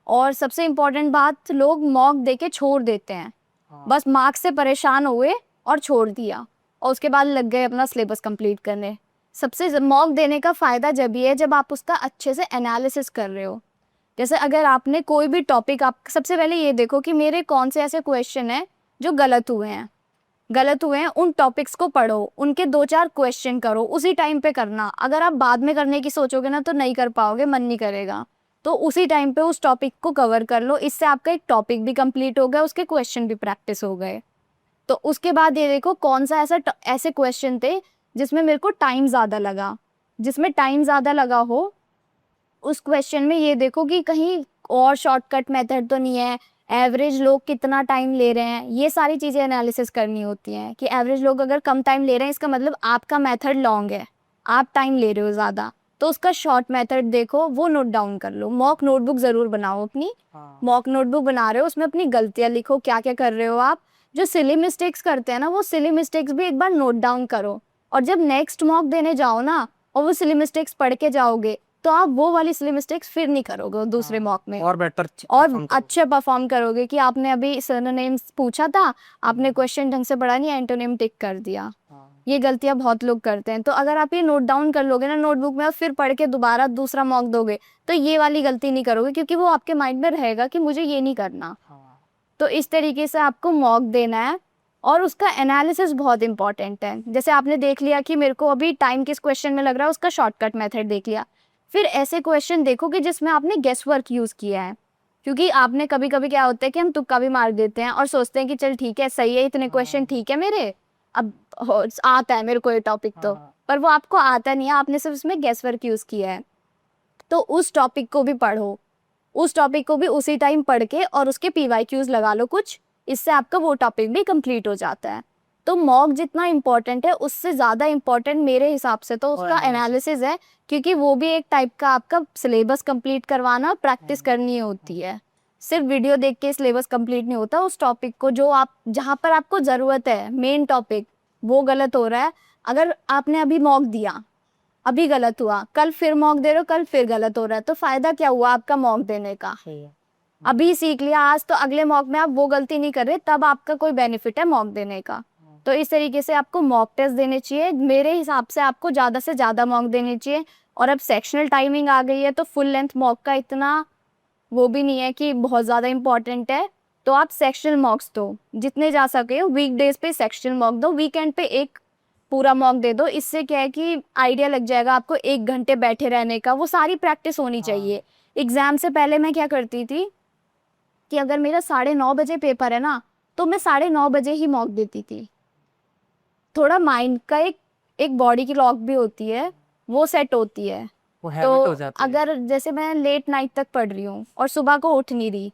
और सबसे इम्पोर्टेंट बात, लोग मॉक दे के छोड़ देते हैं, बस मार्क्स से परेशान हुए और छोड़ दिया और उसके बाद लग गए अपना सिलेबस कंप्लीट करने। सबसे मॉक देने का फ़ायदा जब भी है जब आप उसका अच्छे से एनालिसिस कर रहे हो। जैसे अगर आपने कोई भी टॉपिक, आप सबसे पहले ये देखो कि मेरे कौन से ऐसे क्वेश्चन हैं जो गलत हुए हैं, उन टॉपिक्स को पढ़ो, उनके 2 4 क्वेश्चन करो, उसी टाइम पे करना। अगर आप बाद में करने की सोचोगे ना तो नहीं कर पाओगे, मन नहीं करेगा। तो उसी टाइम पे उस टॉपिक को कवर कर लो, इससे आपका एक टॉपिक भी कंप्लीट हो गया, उसके क्वेश्चन भी प्रैक्टिस हो गए। तो उसके बाद ये देखो कौन सा ऐसे क्वेश्चन थे जिसमें मेरे को टाइम ज़्यादा लगा, जिसमें टाइम ज़्यादा लगा हो उस क्वेश्चन में ये देखो कि कहीं और शॉर्टकट मेथड तो नहीं है, एवरेज लोग कितना टाइम ले रहे हैं, ये सारी चीज़ें एनालिसिस करनी होती हैं कि एवरेज लोग अगर कम टाइम ले रहे हैं इसका मतलब आपका मेथड लॉन्ग है, आप टाइम ले रहे हो ज़्यादा, तो उसका शॉर्ट मेथड देखो, वो नोट डाउन कर लो। मॉक नोटबुक ज़रूर बनाओ अपनी। मॉक नोटबुक बना रहे हो, उसमें अपनी गलतियाँ लिखो, क्या क्या कर रहे हो आप। जो सिली मिस्टेक्स करते हैं ना, वो सिली मिस्टेक्स भी एक बार नोट डाउन करो। और जब नेक्स्ट मॉक देने जाओ ना, और वो सिली मिस्टेक्स पढ़ के जाओगे, तो आप वो वाली सिली मिस्टेक्स फिर नहीं करोगे दूसरे मॉक में, और बेटर और अच्छे परफॉर्म करोगे। कि आपने अभी सिनोनिम्स पूछा था, आपने क्वेश्चन ढंग से पढ़ा नहीं, एंटोनिम टिक कर दिया। ये गलतियां बहुत लोग करते हैं। तो अगर आप ये नोट डाउन कर लोगे ना नोटबुक में, और फिर पढ़ के दोबारा दूसरा मॉक दोगे, तो ये वाली गलती नहीं करोगे, क्योंकि वो आपके माइंड में रहेगा कि मुझे ये नहीं करना। तो इस तरीके से आपको मॉक देना है। और उसका एनालिसिस बहुत इंपॉर्टेंट है। जैसे आपने देख लिया कि मेरे को अभी टाइम किस क्वेश्चन में लग रहा है, उसका शॉर्टकट मेथड देख लिया। फिर ऐसे क्वेश्चन देखो कि जिसमें आपने गेस वर्क यूज़ किया है। क्योंकि आपने कभी कभी क्या होता है कि हम तुक्का भी मार देते हैं और सोचते हैं कि चल ठीक है, सही है, इतने क्वेश्चन ठीक है मेरे, अब आता है मेरे को ये टॉपिक तो। पर वो आपको आता नहीं है, आपने सिर्फ उसमें गेस वर्क यूज़ किया है। तो उस टॉपिक को भी पढ़ो, उस टॉपिक को भी उसी टाइम पढ़ के और उसके PYQs लगा लो कुछ। इससे आपका वो टॉपिक भी कंप्लीट हो जाता है। तो मॉक जितना इम्पोर्टेंट है, उससे ज़्यादा इम्पोर्टेंट मेरे हिसाब से तो उसका एनालिसिस है। क्योंकि वो भी एक टाइप का आपका सिलेबस कंप्लीट करवाना, प्रैक्टिस करनी होती है। सिर्फ वीडियो देख के सिलेबस कंप्लीट नहीं होता। उस टॉपिक को जो आप, जहाँ पर आपको ज़रूरत है, मेन टॉपिक, वो गलत हो रहा है। अगर आपने अभी मॉक दिया, अभी गलत हुआ, कल फिर मॉक दे रहे हो, कल फिर गलत हो रहा है, तो फायदा क्या हुआ आपका मॉक देने का? अभी सीख लिया आज, तो अगले मॉक में आप वो गलती नहीं कर रहे, तब आपका कोई बेनिफिट है मॉक देने का। तो इस तरीके से आपको मॉक टेस्ट देने चाहिए। मेरे हिसाब से आपको ज़्यादा से ज़्यादा मॉक देने चाहिए। और अब सेक्शनल टाइमिंग आ गई है, तो फुल लेंथ मॉक का इतना वो भी नहीं है कि बहुत ज़्यादा इंपॉर्टेंट है। तो आप सेक्शनल मॉक्स दो, जितने जा सके हो। वीकडेज पे सेक्शनल मॉक दो, वीकेंड पे एक पूरा मॉक दे दो। इससे क्या है कि आइडिया लग जाएगा आपको 1 घंटे बैठे रहने का। वो सारी प्रैक्टिस होनी चाहिए। एग्जाम से पहले मैं क्या करती थी कि अगर मेरा 9:30 बजे पेपर है ना, तो मैं 9:30 बजे ही मॉक देती थी। थोड़ा माइंड का एक बॉडी की लॉक भी होती है, वो सेट होती है। वो तो हैबिट हो जाती है। अगर जैसे मैं लेट नाइट तक पढ़ रही हूँ और सुबह को उठ नहीं रही,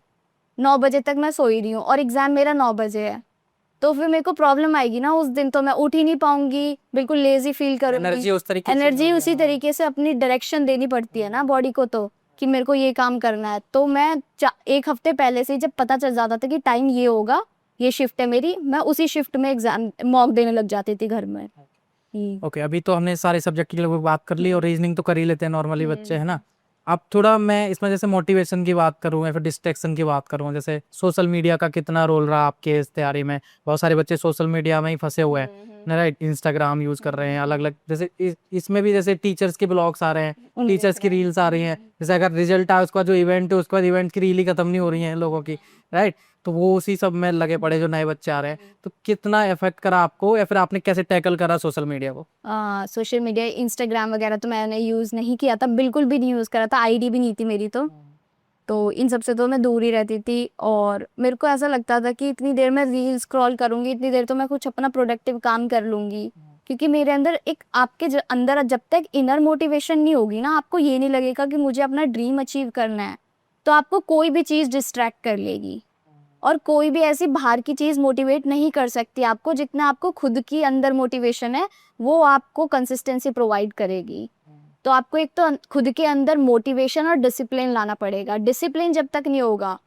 9 बजे तक मैं सोई रही हूँ और एग्जाम मेरा 9 बजे है, तो फिर मेरे को प्रॉब्लम आएगी ना। उस दिन तो मैं उठ ही नहीं पाऊंगी, बिल्कुल लेजी फील करूंगी। एनर्जी उस तरीके से एनर्जी नहीं उसी होगी, हाँ। तरीके से अपनी डायरेक्शन देनी पड़ती है ना बॉडी को, तो कि मेरे को ये काम करना है। तो मैं 1 हफ्ते पहले से ही जब पता चल जाता था कि टाइम ये होगा, ये शिफ्ट है मेरी, मैं उसी शिफ्ट में एग्जाम मॉक देने लग जाती थी घर में। ओके, अभी तो हमने सारे सब्जेक्ट की लगभग बात कर ली और रीजनिंग तो कर ही लेते हैं नॉर्मली बच्चे, है ना। अब थोड़ा मैं इसमें जैसे मोटिवेशन की बात करूँ या फिर डिस्ट्रैक्शन की बात करूँ, जैसे सोशल मीडिया का कितना रोल रहा आपके इस तैयारी में। बहुत सारे बच्चे सोशल मीडिया में ही फंसे हुए हैं ना, राइट। इंस्टाग्राम यूज कर रहे हैं अलग अलग, जैसे इसमें भी जैसे टीचर्स के ब्लॉग्स आ रहे हैं, टीचर्स की रील्स आ रही हैं। जैसे अगर रिजल्ट आया उसका जो इवेंट है, उसके बाद इवेंट की रील ही खत्म नहीं हो रही है लोगों की, राइट। तो वो उसी सब में लगे पड़े जो नए बच्चे आ रहे हैं। तो कितना इफेक्ट करा आपको, या फिर आपने कैसे टैकल करा सोशल मीडिया को? सोशल मीडिया, इंस्टाग्राम वगैरह तो मैंने यूज़ नहीं किया था, बिल्कुल भी नहीं यूज़ करा था। आईडी भी नहीं थी मेरी तो इन सब से तो मैं दूर ही रहती थी। और मेरे को ऐसा लगता था कि इतनी देर मैं रील स्क्रॉल करूँगी, इतनी देर तो मैं कुछ अपना प्रोडक्टिव काम कर लूँगी। क्योंकि मेरे अंदर आपके अंदर जब तक इनर मोटिवेशन नहीं होगी ना, आपको ये नहीं लगेगा कि मुझे अपना ड्रीम अचीव करना है, तो आपको कोई भी चीज़ डिस्ट्रैक्ट कर लेगी। और कोई भी ऐसी बाहर की चीज़ मोटिवेट नहीं कर सकती आपको, जितना आपको खुद की अंदर मोटिवेशन है वो आपको कंसिस्टेंसी प्रोवाइड करेगी। तो आपको एक तो खुद के अंदर मोटिवेशन और डिसिप्लिन लाना पड़ेगा। डिसिप्लिन जब तक नहीं होगा,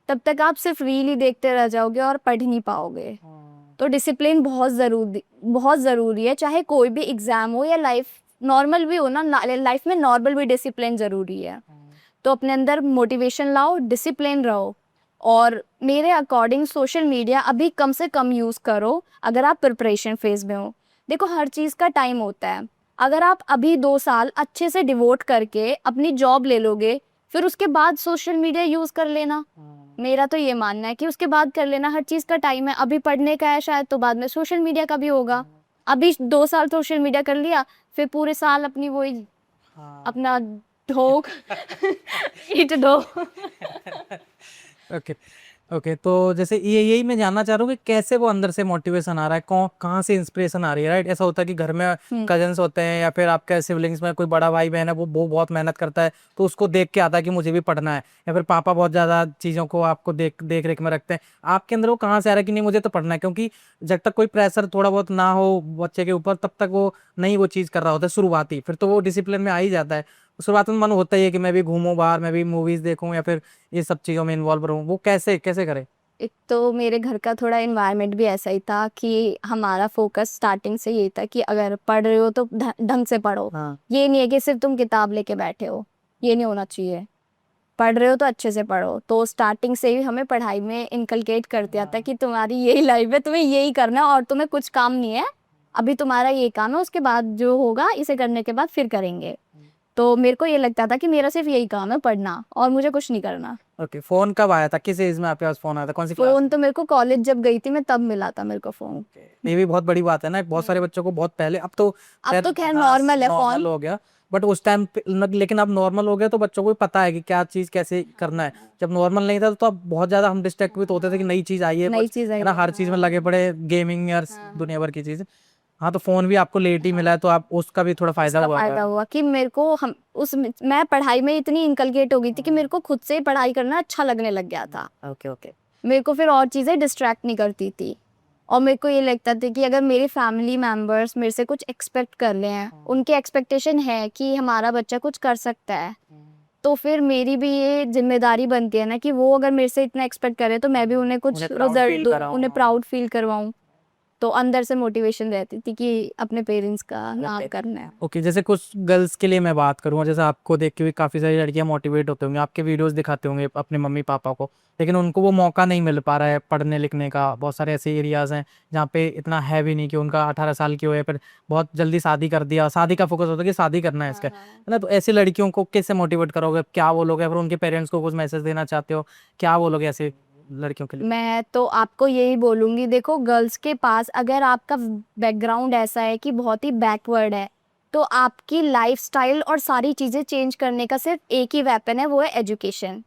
तब तक आप सिर्फ रील ही देखते रह जाओगे और पढ़ नहीं पाओगे। तो डिसिप्लिन बहुत ज़रूरी है, चाहे कोई भी एग्ज़ाम हो या लाइफ नॉर्मल भी हो ना। लाइफ में नॉर्मल भी डिसिप्लिन ज़रूरी है। तो अपने अंदर मोटिवेशन लाओ, डिसिप्लिन रहो। और मेरे अकॉर्डिंग सोशल मीडिया अभी कम से कम यूज़ करो अगर आप प्रिपरेशन फेज़ में हो। देखो, हर चीज़ का टाइम होता है। अगर आप अभी 2 साल अच्छे से डिवोट करके अपनी जॉब ले लोगे, फिर उसके बाद सोशल मीडिया यूज़ कर लेना। मेरा तो ये मानना है कि उसके बाद कर लेना। हर चीज़ का टाइम है, अभी पढ़ने का है शायद, तो बाद में सोशल मीडिया का भी होगा। अभी 2 साल सोशल मीडिया कर लिया, फिर पूरे साल अपनी वही अपना ढोक ईट दो। ओके, ओके, तो जैसे ये यही मैं जानना चाह रहा हूँ कि कैसे वो अंदर से मोटिवेशन आ रहा है, कौन कहाँ से इंस्पिरेशन आ रही है, राइट? ऐसा होता है कि घर में कजन्स होते हैं या फिर आपके सिबलिंग्स में कोई बड़ा भाई बहन है, वो बहुत मेहनत करता है, तो उसको देख के आता है कि मुझे भी पढ़ना है, या फिर पापा बहुत ज़्यादा चीज़ों को आपको देख रेख में रखते हैं। आपके अंदर वो कहाँ से आ रहा है कि नहीं मुझे तो पढ़ना है? क्योंकि जब तक कोई प्रेशर थोड़ा बहुत ना हो बच्चे के ऊपर, तब तक वो नहीं वो चीज़ कर रहा होता है शुरुआती, फिर तो वो डिसिप्लिन में आ ही जाता है। शुरुआत में मन होता ही है कि मैं भी घूमूं बाहर, मैं भी मूवीज देखूं या फिर ये सब चीज़ों में इन्वॉल्व रहूं, वो कैसे कैसे करे? एक तो मेरे घर का थोड़ा एनवायरनमेंट भी ऐसा ही था कि हमारा फोकस स्टार्टिंग से ये था कि अगर पढ़ रहे हो तो ढंग से पढ़ो। हाँ। ये नहीं है कि सिर्फ तुम किताब लेके बैठे हो, ये नहीं होना चाहिए। पढ़ रहे हो तो अच्छे से पढ़ो। तो स्टार्टिंग से ही हमें पढ़ाई में इनकलकेट कर दिया था कि तुम्हारी यही लाइफ है, तुम्हें यही करना है और तुम्हें कुछ काम नहीं है, अभी तुम्हारा ये काम है, उसके बाद जो होगा इसे करने के बाद फिर करेंगे। तो मेरे को ये लगता था कि मेरा सिर्फ यही काम है, पढ़ना, और मुझे कुछ नहीं करना। ओके, फोन कब आया था, किस एज में आपके पास फोन आया था, कौन सी क्लास फोन में? तो मेरे को कॉलेज जब गई थी मैं तब मिला था मेरे को फोन। ये भी बहुत बड़ी बात है ना, बहुत सारे बच्चों को बहुत पहले, अब तो अब तो खैर हाँ, नॉर्मल है नॉर्मल फोन। हो गया, बट उस टाइम लेकिन अब नॉर्मल हो गया तो बच्चों को भी पता है कि क्या चीज कैसे करना है। जब नॉर्मल नहीं था तो अब बहुत ज्यादा हम डिस्ट्रैक्ट भी तो होते थे कि नई चीज आई है नई कुछ, चीज है आई ना, है। हर चीज में लगे पड़े, गेमिंग या दुनिया भर की चीज। हाँ, तो फोन भी आपको लेट ही मिला है, तो आप उसका भी थोड़ा फायदा उसका हुआ फायदा होगा। हुआ कि मेरे को हम उस मैं पढ़ाई में इतनी इनकलकेट हो गई थी कि मेरे को खुद से पढ़ाई करना अच्छा लगने लग गया था। Okay okay. मेरे को फिर और चीज़ें डिस्ट्रैक्ट नहीं करती थी। और मेरे को ये लगता था कि अगर मेरे फैमिली मेंबर्स मेरे से कुछ एक्सपेक्ट कर रहे हैं, उनकी एक्सपेक्टेशन है कि हमारा बच्चा कुछ कर सकता है, तो फिर मेरी भी ये जिम्मेदारी बनती है ना कि वो अगर मेरे से इतना एक्सपेक्ट करे तो मैं भी उन्हें कुछ उन्हें प्राउड रिजल्ट फील दूँ, कराऊं। उन्हें प्राउड फील करवाऊँ। तो अंदर से मोटिवेशन रहती थी कि अपने पेरेंट्स का नाम करना है। ओके, जैसे कुछ गर्ल्स के लिए मैं बात करूँ, जैसे आपको देख के भी काफ़ी सारी लड़कियां मोटिवेट होते होंगे, आपके वीडियोस दिखाते होंगे अपने मम्मी पापा को, लेकिन उनको वो मौका नहीं मिल पा रहा है पढ़ने लिखने का। बहुत सारे ऐसे एरियाज हैं जहाँ पे इतना है भी नहीं कि उनका 18 साल की हो, या फिर बहुत जल्दी शादी कर दिया, शादी का फोकस होता है कि शादी करना है इसका, है ना। तो ऐसी लड़कियों को कैसे मोटिवेट करोगे, क्या बोलोगे, फिर उनके पेरेंट्स को कुछ मैसेज देना चाहते हो, क्या बोलोगे ऐसे लड़कियों के लिए? मैं तो आपको यही बोलूंगी, देखो गर्ल्स के पास अगर आपका बैकग्राउंड ऐसा है कि बहुत ही बैकवर्ड है, तो आपकी लाइफस्टाइल और सारी चीज़ें चेंज करने का सिर्फ एक ही वेपन है, वो है एजुकेशन।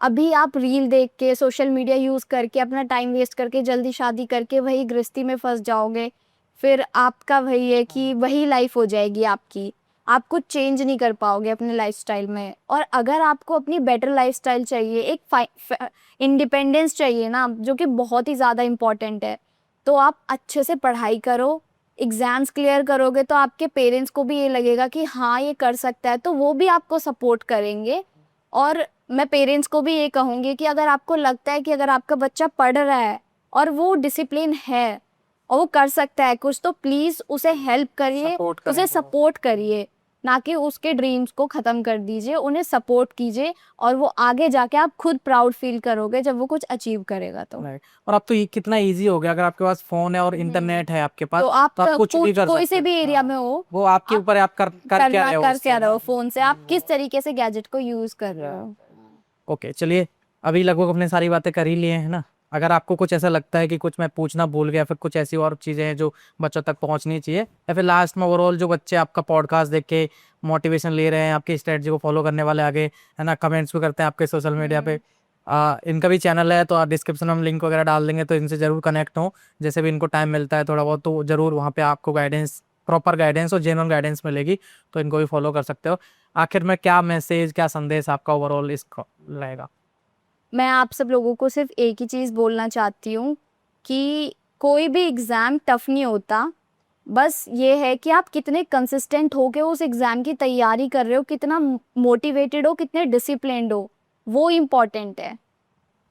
अभी आप रील देख के सोशल मीडिया यूज़ करके अपना टाइम वेस्ट करके जल्दी शादी करके वही गृहस्थी में फंस जाओगे, फिर आपका वही है कि वही लाइफ हो जाएगी आपकी। आप कुछ चेंज नहीं कर पाओगे अपने लाइफस्टाइल में। और अगर आपको अपनी बेटर लाइफस्टाइल चाहिए, एक इंडिपेंडेंस चाहिए ना, जो कि बहुत ही ज़्यादा इम्पॉर्टेंट है, तो आप अच्छे से पढ़ाई करो। एग्ज़ाम्स क्लियर करोगे तो आपके पेरेंट्स को भी ये लगेगा कि हाँ ये कर सकता है, तो वो भी आपको सपोर्ट करेंगे। और मैं पेरेंट्स को भी ये कहूँगी कि अगर आपको लगता है कि अगर आपका बच्चा पढ़ रहा है और वो डिसिप्लिन है और वो कर सकता है कुछ, तो प्लीज़ उसे हेल्प करिए, सपोर्ट करें उसे वो। सपोर्ट करिए, ना कि उसके ड्रीम्स को ख़त्म कर दीजिए, उन्हें सपोर्ट कीजिए। और वो आगे जाके आप खुद प्राउड फील करोगे जब वो कुछ अचीव करेगा तो। राइट। और अब तो ये कितना इजी हो गया, अगर आपके पास फोन है और इंटरनेट है आपके पास, तो आप तो आप कुछ भी कर कोई सकते से हो। भी एरिया में हो, वो आपके आप ऊपर है, आप कर क्या करना रहे हो कर उससे, क्या है रहे हो ना? फ़ोन से, आप किस तरीके से गैजेट को यूज़ कर रहे हो। ओके, चलिए, अभी लगभग अपने सारी बातें कर ही लिए हैं ना। अगर आपको कुछ ऐसा लगता है कि कुछ मैं पूछना भूल गया, फिर कुछ ऐसी और चीज़ें हैं जो बच्चों तक पहुंचनी चाहिए, या फिर लास्ट में ओवरऑल जो बच्चे आपका पॉडकास्ट देख के मोटिवेशन ले रहे हैं, आपकी स्ट्रेटजी को फॉलो करने वाले आगे, है ना, कमेंट्स भी करते हैं आपके सोशल मीडिया पे, इनका भी चैनल है, तो डिस्क्रिप्शन में हम लिंक वगैरह डाल देंगे, तो इनसे ज़रूर कनेक्ट हो। जैसे भी इनको टाइम मिलता है थोड़ा बहुत, तो ज़रूर वहाँ पे आपको गाइडेंस, प्रॉपर गाइडेंस और जेन्युइन गाइडेंस मिलेगी, तो इनको भी फॉलो कर सकते हो। आखिर में क्या मैसेज, क्या संदेश आपका ओवरऑल इसका रहेगा? मैं आप सब लोगों को सिर्फ एक ही चीज़ बोलना चाहती हूँ कि कोई भी एग्ज़ाम टफ नहीं होता। बस ये है कि आप कितने कंसिस्टेंट हो के उस एग्ज़ाम की तैयारी कर रहे हो, कितना मोटिवेटेड हो, कितने डिसिप्लिन्ड हो, वो इम्पॉर्टेंट है।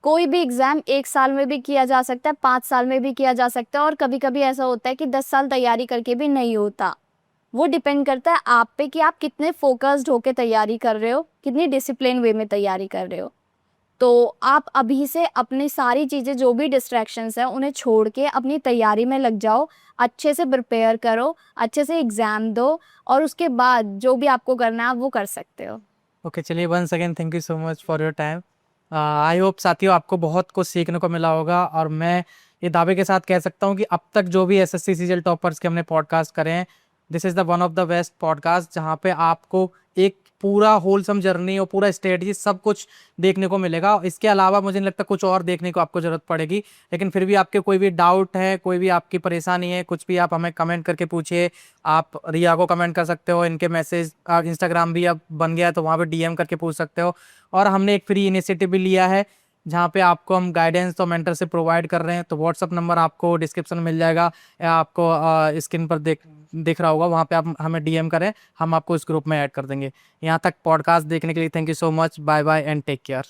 कोई भी एग्ज़ाम 1 साल में भी किया जा सकता है, 5 साल में भी किया जा सकता है, और कभी-कभी ऐसा होता है कि 10 साल तैयारी करके भी नहीं होता। वो डिपेंड करता है आप पे कि आप कितने फ़ोकस्ड होके तैयारी कर रहे हो, कितनी डिसिप्लिन वे में तैयारी कर रहे हो। तो आप अभी से अपनी सारी चीज़ें, जो भी डिस्ट्रैक्शंस हैं, उन्हें छोड़ के अपनी तैयारी में लग जाओ, अच्छे से प्रिपेयर करो, अच्छे से एग्ज़ाम दो, और उसके बाद जो भी आपको करना है आप वो कर सकते हो। ओके, चलिए, once again thank you so much for your time. I hope साथियों आपको बहुत कुछ सीखने को मिला होगा, और मैं ये दावे के साथ कह सकता हूँ कि अब तक जो भी एसएससी सीजीएल टॉपर्स के हमने पॉडकास्ट करे हैं, this is the one of the best podcast, जहाँ पे आपको एक पूरा होलसम जर्नी और पूरा स्ट्रेटजी सब कुछ देखने को मिलेगा। इसके अलावा मुझे नहीं लगता कुछ और देखने को आपको ज़रूरत पड़ेगी। लेकिन फिर भी आपके कोई भी डाउट है, कोई भी आपकी परेशानी है, कुछ भी आप हमें कमेंट करके पूछिए। आप रिया को कमेंट कर सकते हो, इनके मैसेज इंस्टाग्राम भी अब बन गया है तो वहाँ पे डीएम करके पूछ सकते हो। और हमने एक फ्री इनिशिएटिव भी लिया है जहाँ पे आपको हम गाइडेंस तो मेंटर से प्रोवाइड कर रहे हैं। तो व्हाट्सअप नंबर आपको डिस्क्रिप्शन में मिल जाएगा या आपको स्क्रीन पर दिख रहा होगा, वहाँ पे आप हमें डीएम करें, हम आपको इस ग्रुप में ऐड कर देंगे। यहाँ तक पॉडकास्ट देखने के लिए thank you so much. Bye bye and take care.